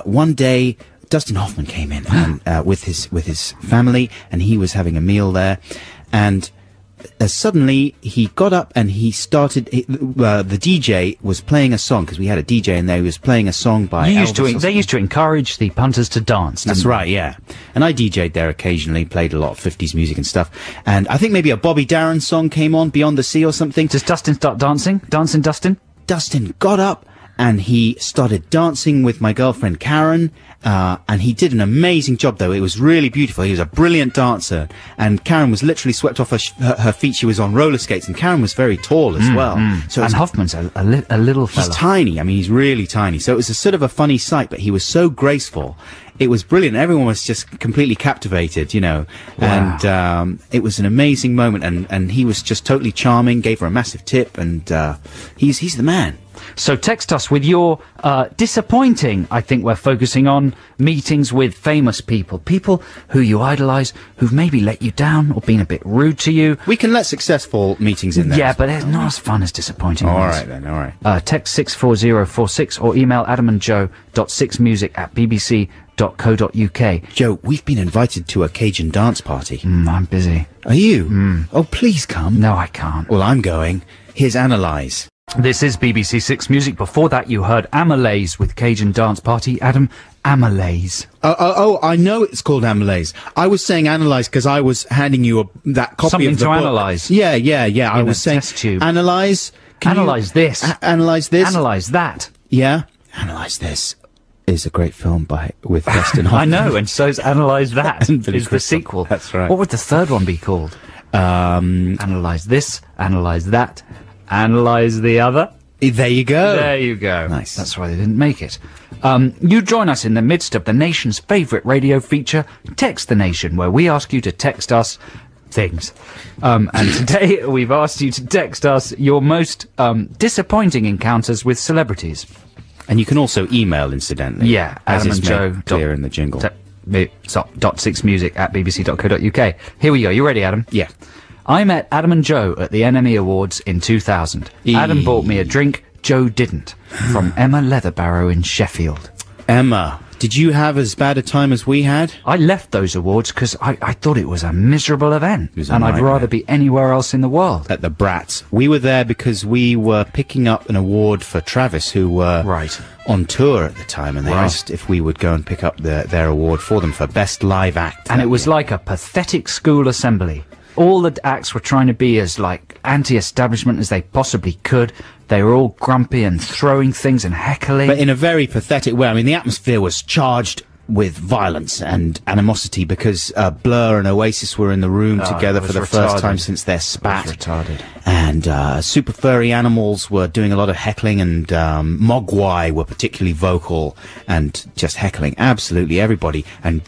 one day, Dustin Hoffman came in and, with his family, and he was having a meal there. And suddenly he got up and he started. The DJ was playing a song, because we had a DJ in there. He was playing a song by Elvis. They used to encourage the punters to dance. That's right, yeah. And I DJ'd there occasionally, played a lot of 50s music and stuff. And I think maybe a Bobby Darin song came on, Beyond the Sea or something. Does Dustin start dancing? Dancing, Dustin? Dustin got up and he started dancing with my girlfriend Karen, and he did an amazing job, though. It was really beautiful. He was a brilliant dancer, and Karen was literally swept off her feet. She was on roller skates, and Karen was very tall as well. So And Hoffman's a little he's fella. tiny. I mean, he's really tiny. So it was a sort of a funny sight, but he was so graceful. It was brilliant. Everyone was just completely captivated, you know. Wow. And it was an amazing moment, and he was just totally charming, gave her a massive tip, and he's the man. So text us with your disappointing, I think we're focusing on, meetings with famous people. People who you idolise, who've maybe let you down or been a bit rude to you. We can let successful meetings in there. Yeah, but it's not as fun as disappointing All ones. right, then, all right. Text 64046 or email adamandjoe.6music@bbc.co.uk. Joe, we've been invited to a Cajun dance party. I'm busy. Are you? Oh, please come. No, I can't. Well, I'm going. Here's Analyze. This is BBC Six Music. Before that, you heard Amalaise with Cajun Dance Party. Adam, Amalaise. Oh, I know it's called Amalaise. I was saying Analyze because I was handing you that copy Something of the to book. analyse. Yeah. I In was a saying test tube. Analyze. Can you Analyse this. Analyze this. Analyse that. Yeah. Analyze this is a great film with Dustin I Hoffman. know, and so's Analyse That And Billy is the Crystal. sequel. That's right. What would the third one be called? Analyze this, analyze that, analyze the other. There you go. There you go. Nice. That's why they didn't make it. You join us in the midst of the nation's favourite radio feature, Text the Nation, where we ask you to text us things. And today we've asked you to text us your most disappointing encounters with celebrities. And you can also email, incidentally. Yeah, as Adam is and Joe. made clear in the jingle. .6music@bbc.co.uk. Here we go. You ready, Adam? Yeah. I met Adam and Joe at the NME Awards in 2000. Adam bought me a drink, Joe didn't, from Emma Leatherbarrow in Sheffield. Emma, did you have as bad a time as we had? I left those awards because I thought it was a miserable event, was a and I'd nightmare. rather be anywhere else in the world. At the Brats. We were there because we were picking up an award for Travis, who were Right. on tour at the time, and they Right. asked if we would go and pick up their award for them for Best Live Act. And that it was year. like a pathetic school assembly. All the acts were trying to be as, like, anti-establishment as they possibly could. They were all grumpy and throwing things and heckling. But in a very pathetic way. I mean, the atmosphere was charged with violence and animosity because Blur and Oasis were in the room together it for the was first retarded. time since their spat. It was retarded. And Super Furry Animals were doing a lot of heckling, and Mogwai were particularly vocal and just heckling absolutely everybody. And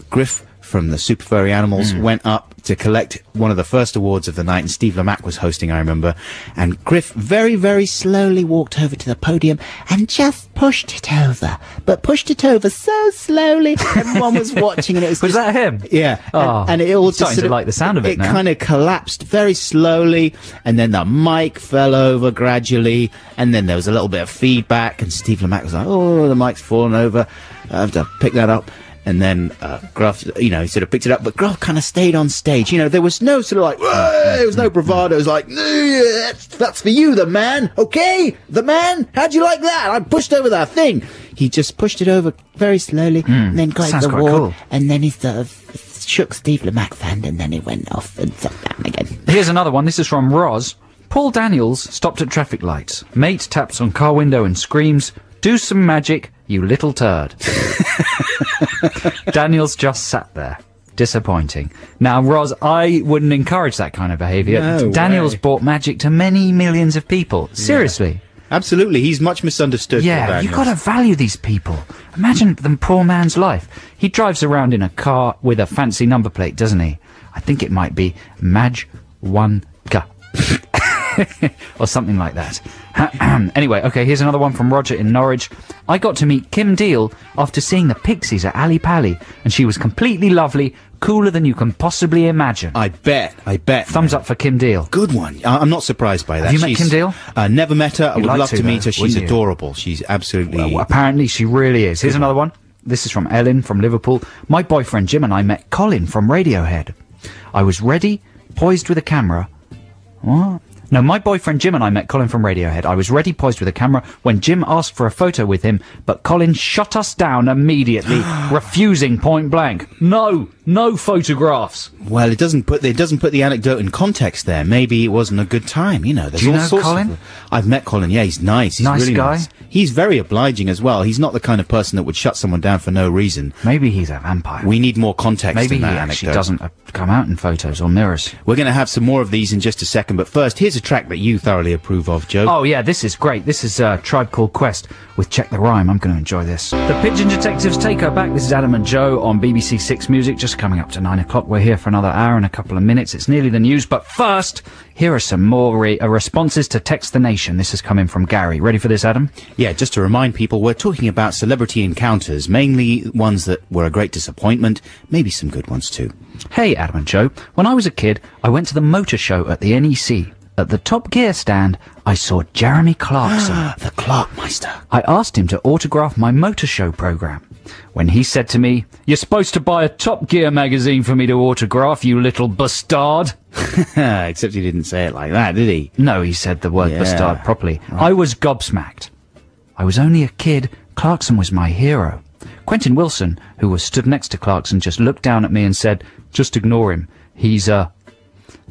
Griff from the Super Furry Animals went up to collect one of the first awards of the night, and Steve Lamacq was hosting, I remember. And Griff very, very slowly walked over to the podium and just pushed it over. But pushed it over so slowly, everyone was watching, and it was Was just- that him? Yeah. Oh, and it all just starting sort to of, like the sound of it now. kind of collapsed very slowly, and then the mic fell over gradually, and then there was a little bit of feedback, and Steve Lamacq was like, oh, the mic's fallen over, I have to pick that up. And then Gruff, he sort of picked it up, but Gruff kind of stayed on stage. There was no sort of like, "Whoa," there was no bravado. It was like, "Yeah, that's for you, the man, okay? The man? How'd you like that? I pushed over that thing." He just pushed it over very slowly, and then got sounds the quite award, cool. and then he sort of shook Steve Lamacq's hand, and then he went off and sat down again. Here's another one. This is from Roz. Paul Daniels stopped at traffic lights. Mate taps on car window and screams, "Do some magic, you little turd." Daniels just sat there. Disappointing. Now, Roz, I wouldn't encourage that kind of behaviour. No Daniels way. brought magic to many millions of people. Seriously. Absolutely, he's much misunderstood. Paul Yeah, you've Daniels. got to value these people. Imagine the poor man's life. He drives around in a car with a fancy number plate, doesn't he? I think it might be Maj 1K. Or something like that. Anyway, okay, here's another one from Roger in Norwich. I got to meet Kim Deal after seeing the Pixies at Ali Pali, and she was completely lovely, cooler than you can possibly imagine. I bet. Thumbs up for Kim Deal. Good one. I'm not surprised by that. Have you met She's- Kim Deal? Never met her. I would like love to, to meet though, her. She's wouldn't you? adorable. She's absolutely... Well, apparently she really is. Here's another one. This is from Ellen from Liverpool. My boyfriend Jim and I met Colin from Radiohead. I was ready, poised with a camera. What? No, my boyfriend Jim and I met Colin from Radiohead. I was ready, poised with a camera, when Jim asked for a photo with him, but Colin shut us down immediately, refusing point blank. No photographs. Well, it doesn't put the anecdote in context there. Maybe it wasn't a good time. There's Do you all know sorts Colin? of... I've met Colin. Yeah, he's nice. He's Nice really guy? nice. He's very obliging as well. He's not the kind of person that would shut someone down for no reason. Maybe he's a vampire. We need more context Maybe in he that actually anecdote. doesn't come out in photos or mirrors. We're going to have some more of these in just a second, but first, here's a track that you thoroughly approve of, Joe. Oh yeah, this is great. This is Tribe Called Quest with Check the Rhyme. I'm going to enjoy this. The Pigeon Detectives take her back. This is Adam and Joe on BBC Six Music, just coming up to 9 o'clock. We're here for another hour and a couple of minutes. It's nearly the news, but first, here are some more responses to Text the Nation. This is coming from Gary. Ready for this, Adam? Yeah, just to remind people, we're talking about celebrity encounters, mainly ones that were a great disappointment, maybe some good ones too. Hey, Adam and Joe. When I was a kid, I went to the motor show at the NEC. At the Top Gear stand, I saw Jeremy Clarkson. The Clarkmeister. I asked him to autograph my motor show program. When he said to me, "You're supposed to buy a Top Gear magazine for me to autograph, you little bastard." Except he didn't say it like that, did he? No, he said the word Yeah. bastard properly. I was gobsmacked. I was only a kid. Clarkson was my hero. Quentin Wilson, who was stood next to Clarkson, just looked down at me and said, "Just ignore him. He's a..."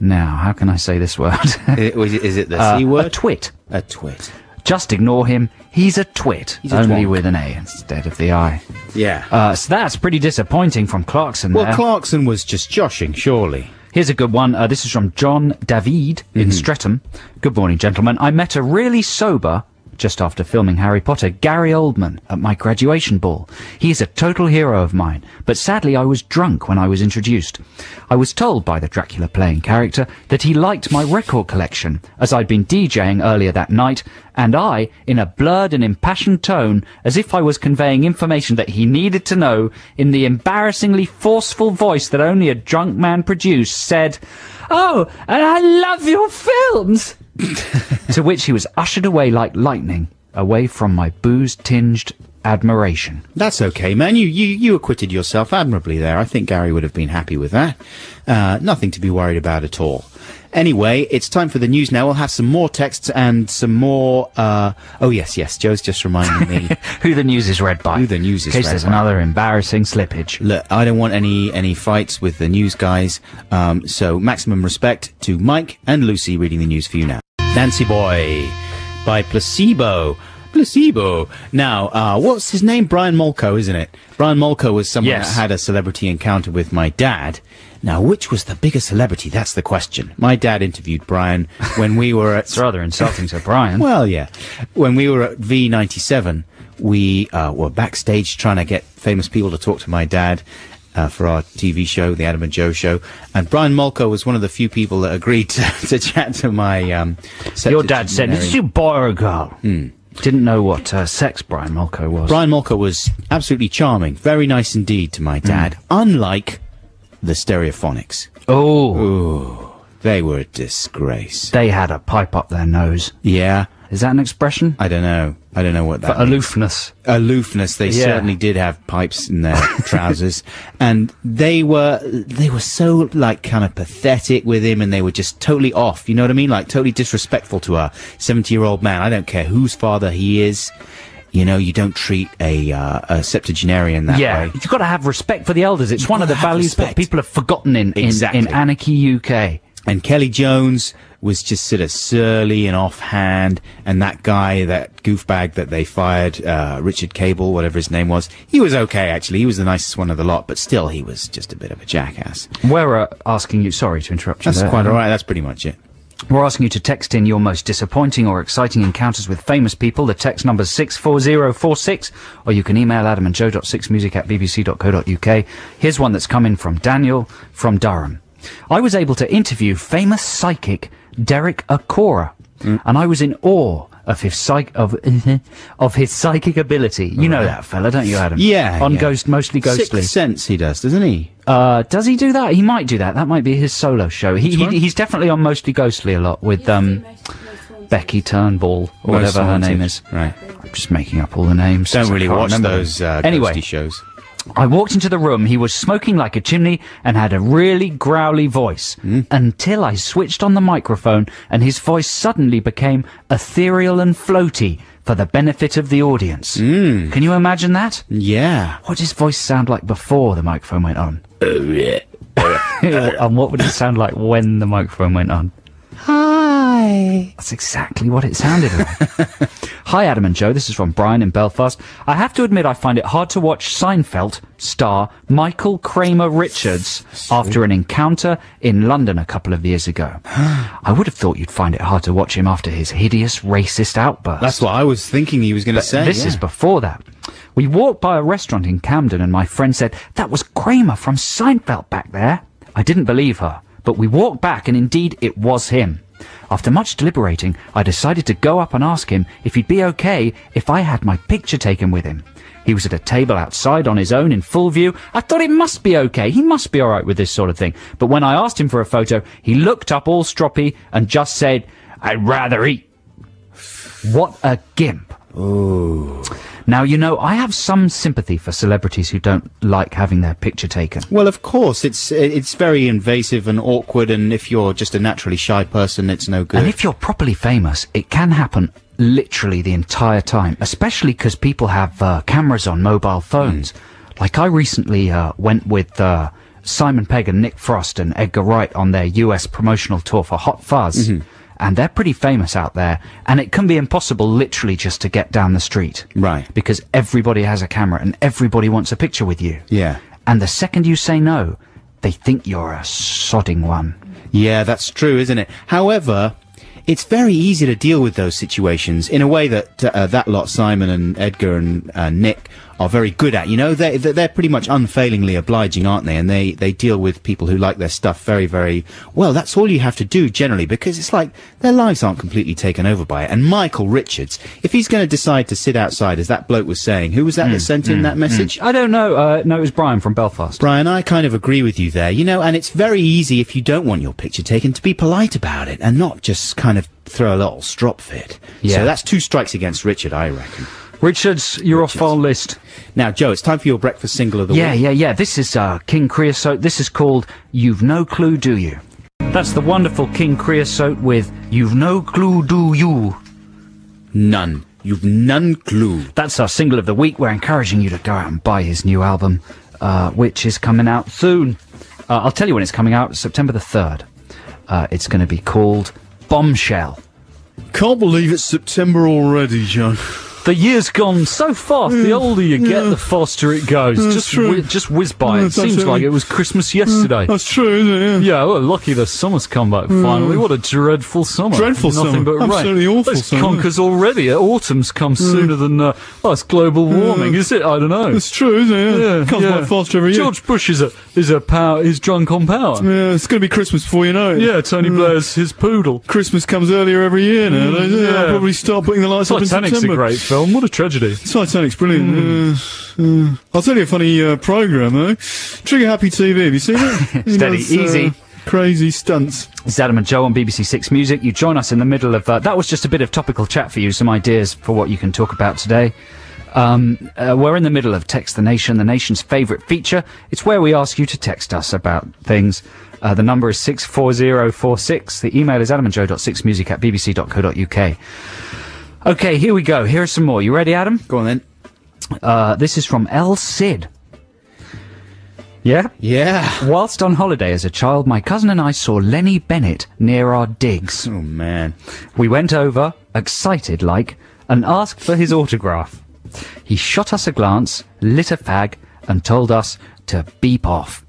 Now, how can I say this word? Is it the C word? A twit. A twit. Just ignore him. He's a twit. He's a only twonk. with an A instead of the I. Yeah. So that's pretty disappointing from Clarkson Well, there. Clarkson was just joshing, surely. Here's a good one. This is from John David in Streatham. Good morning, gentlemen. I met a really sober, just after filming Harry Potter, Gary Oldman at my graduation ball. He is a total hero of mine, but sadly I was drunk when I was introduced. I was told by the Dracula playing character that he liked my record collection, as I'd been DJing earlier that night, and I, in a blurred and impassioned tone, as if I was conveying information that he needed to know, in the embarrassingly forceful voice that only a drunk man produced, said, "Oh, and I love your films!" To which he was ushered away like lightning, away from my booze-tinged admiration. That's okay, man. You acquitted yourself admirably there. I think Gary would have been happy with that. Nothing to be worried about at all. Anyway, it's time for the news now. We'll have some more texts and some more... oh, yes, Joe's just reminding me... Who the news is read by. Who the news is in case read there's by. another embarrassing slippage. Look, I don't want any fights with the news guys, so maximum respect to Mike and Lucy reading the news for you now. Nancy Boy by Placebo. Now, what's his name? Brian Molko, isn't it? Brian Molko was someone Yes. that had a celebrity encounter with my dad. Now, which was the bigger celebrity? That's the question. My dad interviewed Brian when we were at... It's rather insulting to Brian. Well, yeah. When we were at V97, we were backstage trying to get famous people to talk to my dad for our TV show, The Adam and Joe Show. And Brian Molko was one of the few people that agreed to chat to my... Your dad said, "Is you boy or a girl?" Didn't know what sex Brian Molko was. Brian Molko was absolutely charming, very nice indeed to my dad, unlike the Stereophonics. Oh, They were a disgrace. they had a pipe up their nose. Yeah, Is that an expression? I don't know what that For means. aloofness. Aloofness. They Yeah. certainly did have pipes in their trousers, and they were so like kind of pathetic with him, and they were just totally off. You know what I mean? Like totally disrespectful to a 70-year-old man. I don't care whose father he is. You know, you don't treat a septuagenarian that Yeah, way. you've got to have respect for the elders. It's one of the gotta have values that respect. people have forgotten in Exactly. Anarchy UK. And Kelly Jones was just sort of surly and offhand, and that guy, that goofbag that they fired, Richard Cable, whatever his name was, he was okay actually. He was the nicest one of the lot, but still, he was just a bit of a jackass. We're asking you, sorry to interrupt you That's there. quite alright. That's pretty much it. We're asking you to text in your most disappointing or exciting encounters with famous people. The text number's 64046, or you can email adamandjoe.6music@bbc.co.uk. Here's one that's come in from Daniel from Durham. I was able to interview famous psychic Derek Acora, and I was in awe of his his psychic ability. You know that fella, don't you, Adam? Yeah, On yeah. mostly ghostly. Sixth Sense he does, doesn't he? Does he do that? He might do that. That might be his solo show. He's definitely on Mostly Ghostly a lot with Becky Turnbull or Most whatever her Haunted. name is. Right. I'm just making up all the names. Don't so I really can't watch remember those them. Anyway, ghosty shows. I walked into the room. He was smoking like a chimney and had a really growly voice until I switched on the microphone and his voice suddenly became ethereal and floaty for the benefit of the audience. Can you imagine that? Yeah. What did his voice sound like before the microphone went on? And what would it sound like when the microphone went on? Hi. That's exactly what it sounded like. Hi, Adam and Joe. This is from Brian in Belfast. I have to admit I find it hard to watch Seinfeld star Michael Kramer Richards after an encounter in London a couple of years ago. I would have thought you'd find it hard to watch him after his hideous racist outburst. That's what I was thinking he was going to say. This is before that. We walked by a restaurant in Camden and my friend said, "That was Kramer from Seinfeld back there." I didn't believe her, but we walked back and indeed it was him. After much deliberating, I decided to go up and ask him if he'd be okay if I had my picture taken with him. He was at a table outside on his own in full view. I thought it must be okay. He must be all right with this sort of thing. But when I asked him for a photo, he looked up all stroppy and just said, "I'd rather eat." What a gimp. Ooh. Now, you know, I have some sympathy for celebrities who don't like having their picture taken. Well, of course, it's very invasive and awkward, and if you're just a naturally shy person, it's no good. And if you're properly famous, it can happen literally the entire time, especially because people have cameras on mobile phones. Like I recently went with Simon Pegg and Nick Frost and Edgar Wright on their US promotional tour for Hot Fuzz. And they're pretty famous out there, and it can be impossible literally just to get down the street. Right. Because everybody has a camera and everybody wants a picture with you. Yeah. And the second you say no, they think you're a sodding one. Yeah, that's true, isn't it? However, it's very easy to deal with those situations in a way that that lot, Simon and Edgar and Nick, are very good at. You know, they're pretty much unfailingly obliging, aren't they? And they deal with people who like their stuff very, very well. That's all you have to do generally, because it's like their lives aren't completely taken over by it. And Michael Richards, if he's going to decide to sit outside, as that bloke was saying, who was that that sent in that message? I don't know. No, it was Brian from Belfast. Brian, I kind of agree with you there. You know, and it's very easy if you don't want your picture taken to be polite about it and not just kind of throw a little strop fit. Yeah. So that's 2 strikes against Richard, I reckon. Richards, you're off our list. Now, Joe, it's time for your breakfast single of the week. Yeah. This is King Creosote. This is called You've No Clue, Do You? That's the wonderful King Creosote with You've No Clue, Do You? None. You've none clue. That's our single of the week. We're encouraging you to go out and buy his new album, which is coming out soon. I'll tell you when it's coming out, September the 3rd. It's going to be called Bombshell. Can't believe it's September already, Joe. The year's gone so fast. The older you get, the faster it goes. Just whiz by. It seems like it was Christmas yesterday. That's true, isn't it? Yeah, well, lucky the summer's come back finally. What a dreadful summer. Dreadful Nothing summer. but rain. Absolutely awful There's summer. conkers already. Autumn's come sooner than... it's global warming, is it? I don't know. It's true, isn't it? Yeah, Comes back faster every year. George Bush is drunk on power. Yeah, it's going to be Christmas before you know it. Yeah, Tony Blair's his poodle. Christmas comes earlier every year now. I'll probably start putting the lights up in Titanic's September. a great film. What a tragedy. Titanic's brilliant. I'll tell you a funny programme, though. Trigger Happy TV, have you seen it? Steady, easy. Crazy stunts. It's Adam and Joe on BBC Six Music. You join us in the middle of... that was just a bit of topical chat for you, some ideas for what you can talk about today. We're in the middle of Text the Nation, the nation's favourite feature. It's where we ask you to text us about things. The number is 64046. The email is adamandjoe.sixmusic@bbc.co.uk. Okay, here we go. Here are some more. You ready, Adam? Go on, then. This is from El Cid. Yeah? Yeah. Whilst on holiday as a child, my cousin and I saw Lenny Bennett near our digs. Oh, man. We went over, excited like, and asked for his autograph. He shot us a glance, lit a fag, and told us to beep off.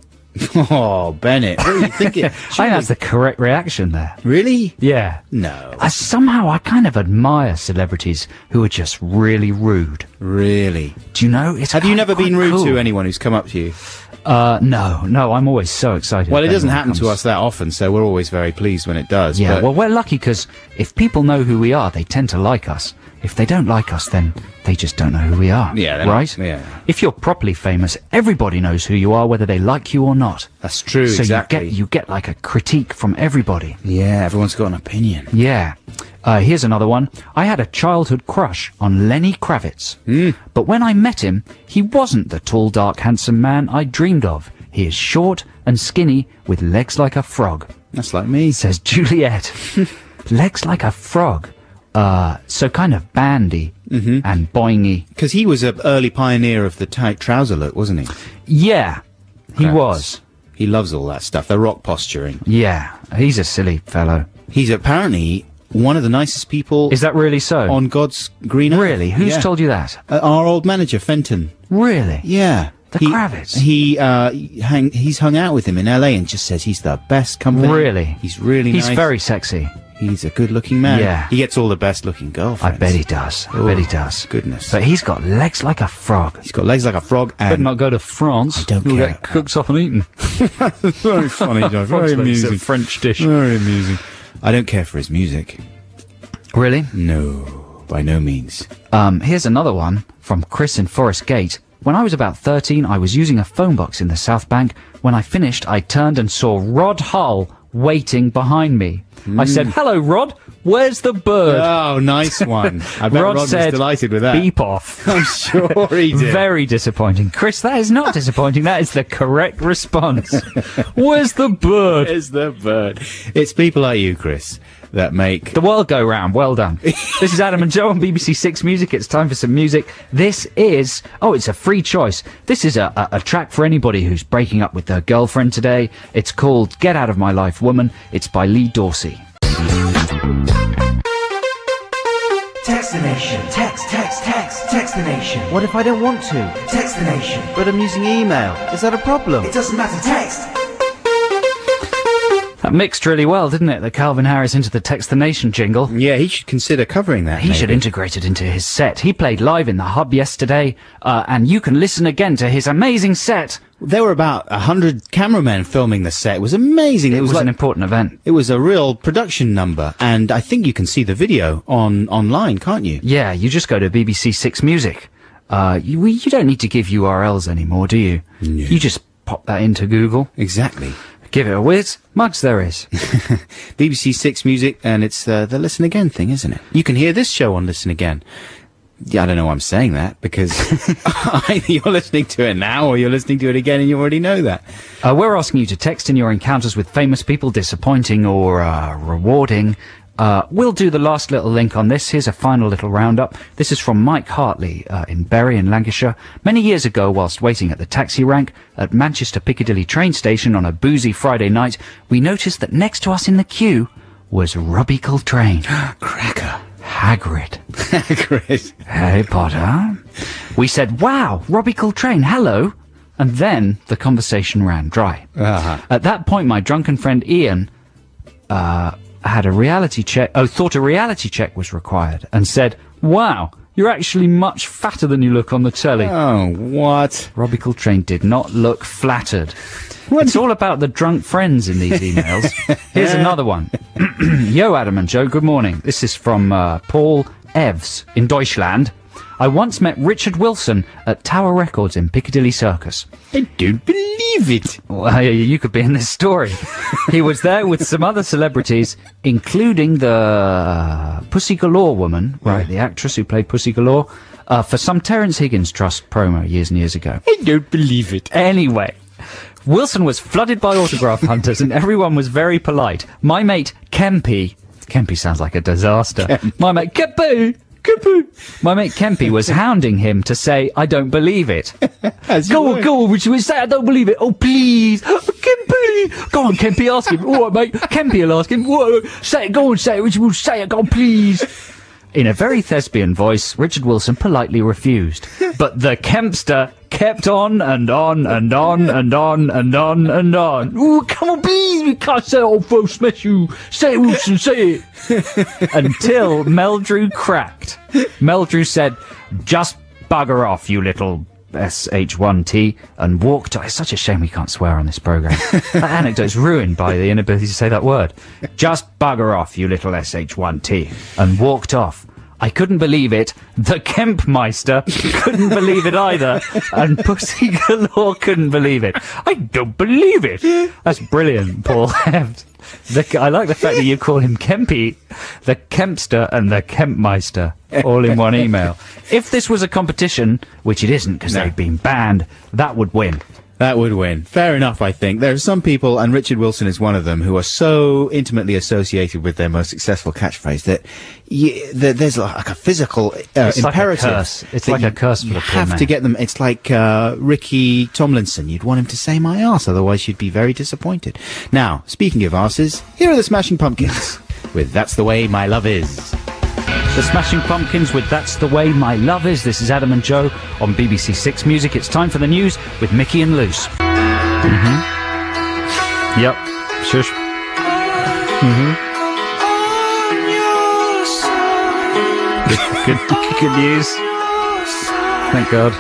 Oh, Bennett. What are you thinking? I think that's the correct reaction there. Really? Yeah. No. Somehow I kind of admire celebrities who are just really rude. Really? Do you know? Have you never been rude cool. to anyone who's come up to you? No, I'm always so excited. Well, it if doesn't anyone happen to comes. us that often, so we're always very pleased when it does. Yeah, but well, we're lucky because if people know who we are, they tend to like us. If they don't like us, then they just don't know who we are. Yeah, they're right? not- yeah. If you're properly famous, everybody knows who you are, whether they like you or not. That's true, So exactly. you get like a critique from everybody. Yeah, everyone's got an opinion. Yeah. Here's another one. I had a childhood crush on Lenny Kravitz. But when I met him, he wasn't the tall, dark, handsome man I dreamed of. He is short and skinny with legs like a frog, That's like me. says Juliet. Legs like a frog. So kind of bandy and boingy. Because he was an early pioneer of the tight trouser look, wasn't he? Yeah, he Kravitz. was. He loves all that stuff, the rock posturing. Yeah, he's a silly fellow. He's apparently one of the nicest people Is that really so? on God's green earth. Really? Who's Yeah. told you that? Our old manager, Fenton. Really? Yeah. The Kravitz? He's hung out with him in LA and just says he's the best company. Really? He's really He's nice. very sexy. He's a good-looking man. Yeah. He gets all the best-looking I girlfriends. bet he does. I bet he does. Goodness. But he's got legs like a frog. He's got legs like a frog Better and... not go to France. don't You'll care. get cooked up and eaten. Very funny, Joe. Very It's a amusing. French dish. Very amusing. I don't care for his music. Really? No, by no means. Here's another one from Chris in Forest Gate. When I was about 13, I was using a phone box in the South Bank. When I finished, I turned and saw Rod Hull waiting behind me. I said, "Hello, Rod. Where's the bird?" Oh, nice one. I bet Rod was said, delighted with that. "Beep off." I'm sure he did. Very disappointing. Chris, that is not disappointing. That is the correct response. Where's the bird? There's the bird. It's people like you, Chris, that make... The world go round. Well done. This is Adam and Joe on BBC Six Music. It's time for some music. This is... Oh, it's a free choice. This is a track for anybody who's breaking up with their girlfriend today. It's called Get Out of My Life, Woman. It's by Lee Dorsey. Text the nation. Text the nation. What if I don't want to? Text the nation. But I'm using email. Is that a problem? It doesn't matter. Text. That mixed really well, didn't it? The Calvin Harris Into the Text the Nation jingle. Yeah, he should consider covering that. He maybe. should integrate it into his set. He played live in the Hub yesterday, and you can listen again to his amazing set. There were about 100 cameramen filming the set. It was amazing. It was like an important event. It was a real production number, and I think you can see the video online, can't you? Yeah, you just go to BBC Six Music. You don't need to give URLs anymore, do you? No. You just pop that into Google. Exactly. Give it a whiz. Mugs there is. BBC Six Music, and it's the Listen Again thing, isn't it? You can hear this show on Listen Again. Yeah, I don't know why I'm saying that, because either you're listening to it now or you're listening to it again and you already know that. We're asking you to text in your encounters with famous people, disappointing or rewarding. We'll do the last little link on this. Here's a final little roundup. This is from Mike Hartley in Bury in Lancashire. Many years ago, whilst waiting at the taxi rank at Manchester Piccadilly train station on a boozy Friday night, we noticed that next to us in the queue was Robbie Coltrane. Cracker. Hagrid. Hagrid. Harry Potter. We said, wow, Robbie Coltrane, hello. And then the conversation ran dry. Uh-huh. At that point, my drunken friend Ian had a reality check, thought a reality check was required, and said, wow, you're actually much fatter than you look on the telly. Oh, what? Robbie Coltrane did not look flattered. It's all about the drunk friends in these emails. Here's another one. Yo, Adam and Joe, good morning. This is from Paul Evs in Deutschland. I once met Richard Wilson at Tower Records in Piccadilly Circus. I don't believe it. Well, you could be in this story. He was there with some other celebrities, including the Pussy Galore woman, right, the actress who played Pussy Galore, for some Terence Higgins Trust promo years and years ago. I don't believe it. Anyway, Wilson was flooded by autograph hunters and everyone was very polite. My mate Kempy sounds like a disaster. My mate Kempy. My mate Kempy was hounding him to say, I don't believe it. Go on, Richard, say I don't believe it. Oh, please. Kempy. Go on, Kempy, ask him. All right, mate. Kempy will ask him. Say it, go on, say it, Richard, say it, go on, please. In a very thespian voice, Richard Wilson politely refused. But the Kempster kept on and on and on and on and on and on. Oh, come on, please, we can't say it all first, smash you. Say it, Wilson, say it. Until Meldrew cracked. Meldrew said, just bugger off, you little SH1T, and walked off. It's such a shame we can't swear on this programme. That anecdote's ruined by the inability to say that word. Just bugger off, you little SH1T, and walked off. I couldn't believe it. The Kempmeister couldn't believe it either. And Pussy Galore couldn't believe it. I don't believe it. That's brilliant, Paul Heft. I like the fact that you call him Kempy, the Kempster and the Kempmeister, all in one email. If this was a competition, which it isn't because they've been banned, that would win. That would win. Fair enough, I think. There are some people, and Richard Wilson is one of them, who are so intimately associated with their most successful catchphrase that there's like a physical It's imperative. like a curse. It's like a curse for the poor have man. to get them. It's like Ricky Tomlinson. You'd want him to say my arse, otherwise you'd be very disappointed. Now, speaking of arses, here are the Smashing Pumpkins with That's the Way My Love Is. The Smashing Pumpkins with That's the Way My Love Is. This is Adam and Joe on BBC Six Music. It's time for the news with Mickey and Luce. Yep. Shush. Good news. Thank God.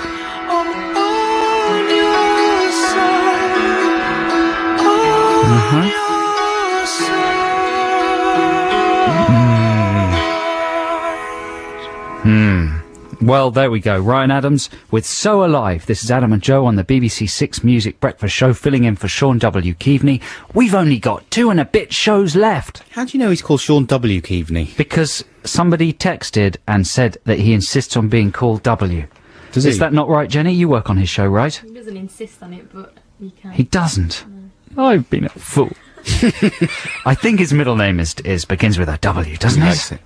Well, there we go. Ryan Adams with So Alive. This is Adam and Joe on the BBC Six Music Breakfast Show, filling in for Sean W. Keaveney. We've only got 2 and a bit shows left. How do you know he's called Sean W. Keaveney? Because somebody texted and said that he insists on being called W. Does Is he? that not right, Jenny? You work on his show, right? He doesn't insist on it, but he can. He doesn't. I've been a fool. I think his middle name begins with a W, doesn't Likes it? it.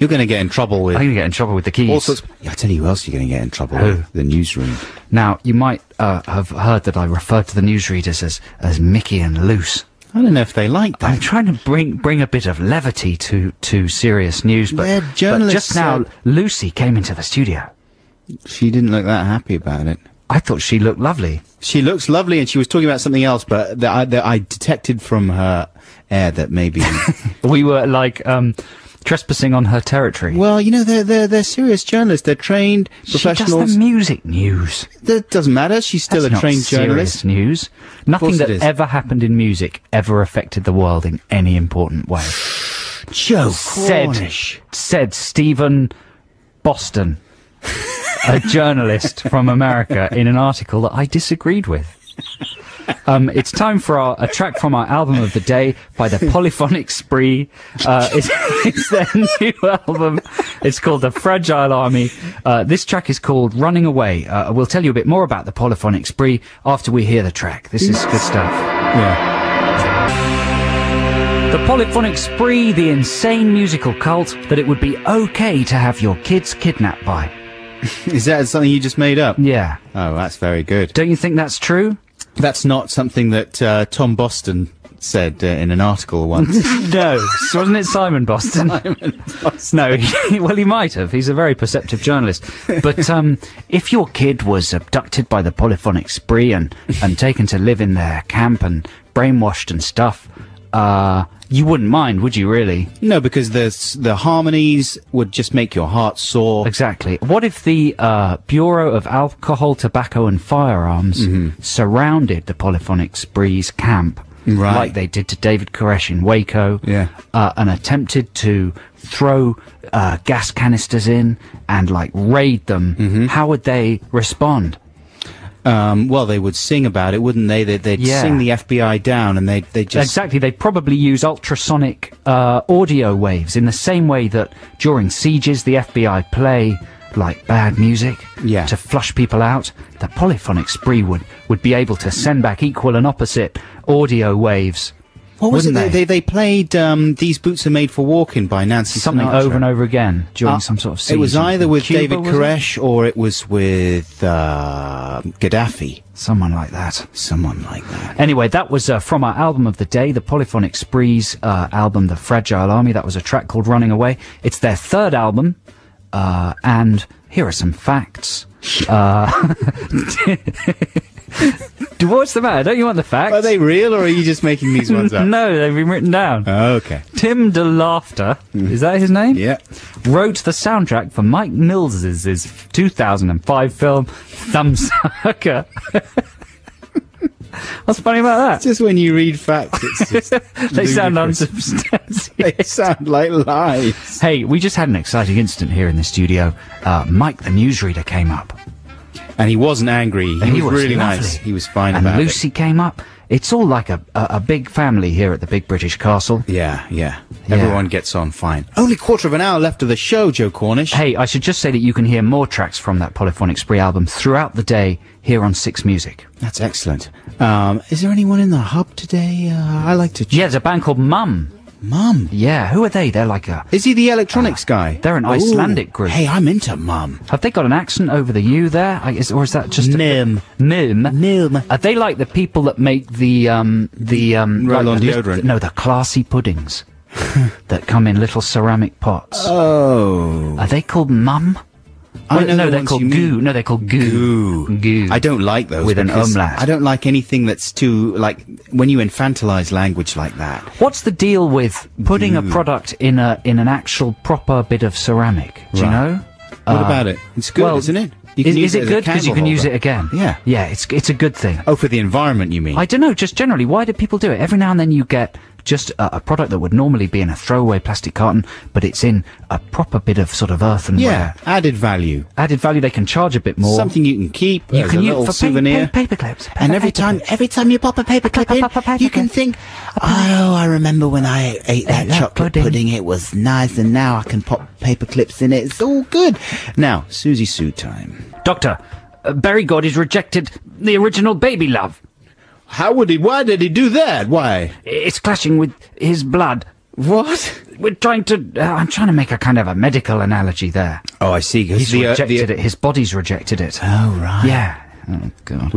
You're going to get in trouble with I'm going to get in trouble with the keys. all sorts. Yeah, I tell you who else you're going to get in trouble Who? with. The newsroom. Now, you might have heard that I referred to the newsreaders as Mickey and Luce. I don't know if they like that. I'm trying to bring a bit of levity to serious news, but, They're but journalists, just now, Lucy came into the studio. She didn't look that happy about it. I thought she looked lovely. She looks lovely, and she was talking about something else, but that I detected from her air that maybe... We were like trespassing on her territory. Well, you know, they're serious journalists. They're trained professionals. She does the music news. That doesn't matter. She's still That's a trained not serious journalist. news. Nothing course that it is. ever happened in music ever affected the world in any important way. Joe Said Stephen Boston, a journalist from America, in an article that I disagreed with. It's time for a track from our album of the day by the Polyphonic Spree. It's their new album. It's called The Fragile Army. This track is called Running Away. We'll tell you a bit more about the Polyphonic Spree after we hear the track. This is good stuff. Yeah. The Polyphonic Spree, the insane musical cult that it would be okay to have your kids kidnapped by. Is that something you just made up? Yeah. Oh, that's very good. Don't you think that's true? That's not something that Tom Boston said in an article once. No. Wasn't it Simon Boston? Simon Boston. No. Well, he might have. He's a very perceptive journalist. But if your kid was abducted by the Polyphonic Spree and taken to live in their camp and brainwashed and stuff, you wouldn't mind, would you, really? No, because the harmonies would just make your heart sore. Exactly. What if the Bureau of Alcohol, Tobacco and Firearms surrounded the Polyphonic Spree's camp, Right. like they did to David Koresh in Waco, and attempted to throw gas canisters in and, like, raid them? How would they respond? Well, they would sing about it, wouldn't they? They'd sing the FBI down, and they'd just... Exactly. They'd probably use ultrasonic audio waves in the same way that during sieges the FBI play, like, bad music to flush people out. The Polyphonic Spree would be able to send back equal and opposite audio waves. What was it? Wouldn't They played These Boots Are Made for Walking by Nancy Something Sinatra. over and over again during some sort of siege. It was either with Cuba, David was it? Koresh or it was with Gaddafi. Someone like that. Someone like that. Anyway, that was from our album of the day, the Polyphonic Spree's album, The Fragile Army. That was a track called Running Away. It's their third album, and here are some facts. What's the matter? Don't you want the facts? Are they real, or are you just making these ones up? No, they've been written down. Oh, okay. Tim DeLaughter, is that his name? Yeah. Wrote the soundtrack for Mike Mills's 2005 film Thumbsucker. What's funny about that? Just when you read facts, it's just They sound ludicrous. unsubstantiated. They sound like lies. Hey, we just had an exciting incident here in the studio. Mike, the newsreader, came up. And he wasn't angry. He was really lovely. nice. He was fine and about Lucy came up. It's all like a big family here at the Big British Castle. it. Yeah. Everyone gets on fine. Only quarter of an hour left of the show, Joe Cornish. Hey, I should just say that you can hear more tracks from that Polyphonic Spree album throughout the day here on Six Music. That's excellent. Is there anyone in the hub today? I like to... Yeah, there's a band called Mum. Mum. Yeah, who are they? They're like a... Is he the electronics guy? They're an Icelandic group. Hey, I'm into Mum. Have they got an accent over the U there? Or is that just... Nim. Nim. Are they like the people that make the Roll-on deodorant. No, the classy puddings that come in little ceramic pots. Oh. Are they called Mum? I know no, the they're ones called you mean. Goo. No, they're called Goo. Goo. I don't like those. With an because umlaut. I don't like anything that's too, like, when you infantilize language like that. What's the deal with putting a product in an actual proper bit of ceramic? Do you know? What about it? It's good, well, isn't it? You can use is it as a good? Because you candle can use holder. it again. Yeah. Yeah, it's a good thing. Oh, for the environment, you mean? I don't know, just generally, why do people do it? Every now and then you get just a product that would normally be in a throwaway plastic carton, but it's in a proper bit of sort of earthenware. Yeah, added value. Added value, they can charge a bit more. Something you can keep you as can a use little for souvenir. paper clips. And every time you pop a paper clip in, you can think, oh, I remember when I ate that chocolate pudding. It was nice, and now I can pop paper clips in it. It's all good. Now, Susie Sue time. Doctor, Berry Gordy's rejected the original Baby Love. Why did he do that? Why? It's clashing with his blood. What? I'm trying to make a kind of a medical analogy there. Oh, I see. He's rejected it. His body's rejected it. Oh, right. Yeah. Oh, God.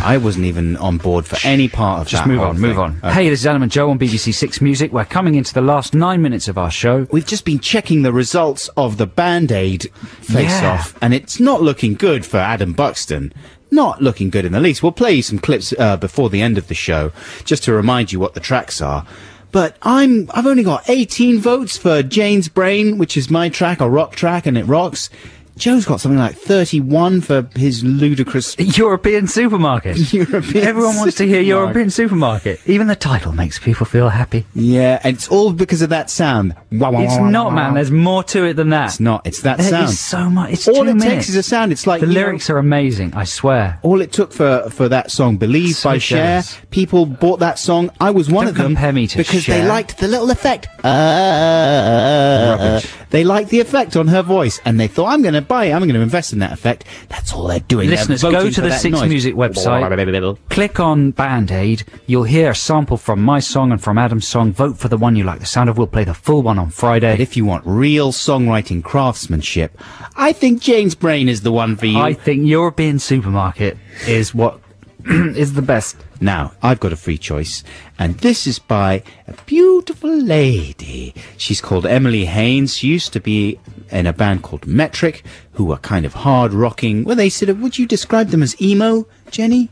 I wasn't even on board for any part of Just that. move whole on, move thing. on. Okay. Hey, this is Adam and Joe on BBC Six Music. We're coming into the last 9 minutes of our show. We've just been checking the results of the Band-Aid face-off, and it's not looking good for Adam Buxton. Not looking good in the least. We'll play you some clips before the end of the show, just to remind you what the tracks are. But I've only got 18 votes for Jane's Brain, which is my track, a rock track, and it rocks. Joe's got something like 31 for his ludicrous European Supermarket. European Everyone wants to hear European Supermarket. Even the title makes people feel happy. Yeah, and it's all because of that sound. It's not, man. There's more to it than that. It's not. It's that There sound. is so much. It's all 2 it minutes. takes is a sound. It's like The lyrics are amazing, I swear. All it took for that song, Believe So by Cher, jealous. people bought that song. I was one Don't of them. compare me to because Cher. they liked the little effect. Rubbish. They liked the effect on her voice, and they thought, I'm going to buy it. I'm going to invest in that effect. That's all they're doing. They're Listeners, voting go for to the that Six noise. Music website, click on Band-Aid, you'll hear a sample from my song and from Adam's song. Vote for the one you like the sound of. We'll play the full one on Friday. But if you want real songwriting craftsmanship, I think Jane's Brain is the one for you. I think European Supermarket is what is the best. Now, I've got a free choice, and this is by a beautiful lady. She's called Emily Haynes. She used to be in a band called Metric, who were kind of hard-rocking. Well, they sort of, would you describe them as emo, Jenny?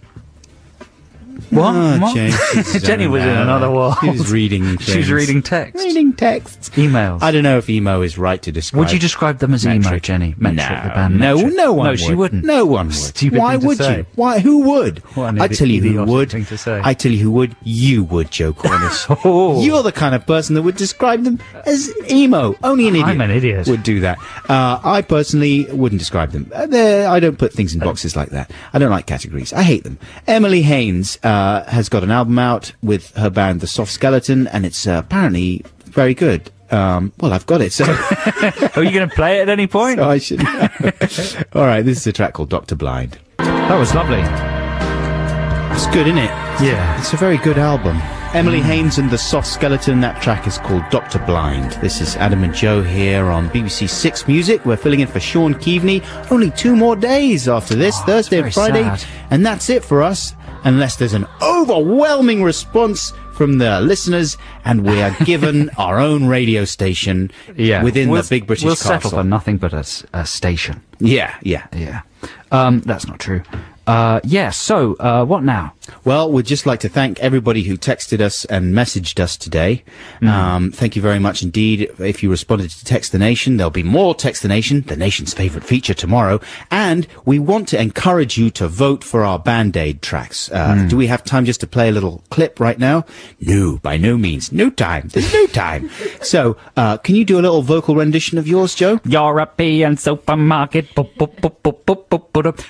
What? Oh, What? Jenny, Jenny was in another world. She was reading She was things. reading text. Reading texts. Emails. I don't know if emo is right to describe. Would you describe them as emo, Metric. Jenny? Metric, No, the band no, Metric. no one No, would. she wouldn't. No one would. Stupid Why thing to would say. you? Why? Who would? What an I tell you who idiotic would. thing to say. I tell you who would. You would, Joe Cornish. Oh. You're the kind of person that would describe them as emo. Only an idiot. I'm an idiot. Would do that. I personally wouldn't describe them. I don't put things in boxes like that. I don't like categories. I hate them. Emily Haynes has got an album out with her band The Soft Skeleton, and it's apparently very good. Well, I've got it, so, Are you going to play it at any point? so I should know. All right, this is a track called Dr. Blind. That was lovely. It's good, isn't it? Yeah. It's a very good album. Emily Haynes and The Soft Skeleton. That track is called Dr. Blind. This is Adam and Joe here on BBC Six Music. We're filling in for Sean Keaveney. Only 2 more days after this, Thursday and very Friday. sad. And that's it for us, unless there's an overwhelming response from the listeners and we are given our own radio station within the big British We'll castle. settle for nothing but a station. Yeah, yeah. Yeah. That's not true. So, what now? Well, we'd just like to thank everybody who texted us and messaged us today. Thank you very much indeed. If you responded to Text the Nation, there'll be more Text the nation's favourite feature tomorrow. And we want to encourage you to vote for our Band-Aid tracks. Do we have time just to play a little clip right now? No, by no means. No time. There's no time. So, can you do a little vocal rendition of yours, Joe? European Supermarket.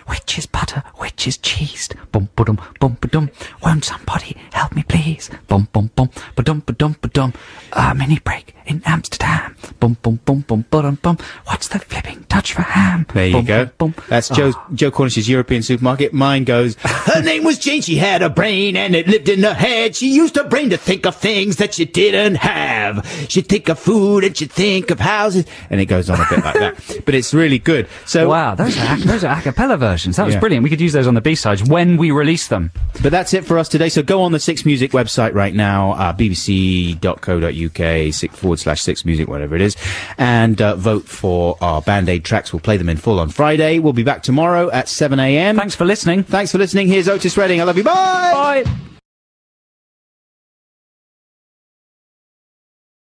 Which is butter? Which is cheese? Bum ba-dum, bum ba-dum. Won't somebody help me, please? Bum bum bum ba-dum ba-dum ba-dum. Mini break in Amsterdam. Bum bum bum bum ba-dum bum. What's the flipping Dutch for ham? There you Bum, go. bum, bum. That's Joe Cornish's European Supermarket. Mine goes, her name was Jane, she had a brain and it lived in her head. She used her brain to think of things that she didn't have. She'd think of food and she'd think of houses. And it goes on a bit like that. But it's really good. So, Wow, those are a cappella versions. That was Yeah. brilliant. We could use those on the B-sides when we release them. but that's it for us today. So go on the Six Music website right now, bbc.co.uk/6 music, whatever it is, and vote for our Band-Aid tracks. We'll play them in full on Friday. We'll be back tomorrow at 7 a.m. Thanks for listening. Thanks for listening. Here's Otis Redding. I love you. Bye! Bye.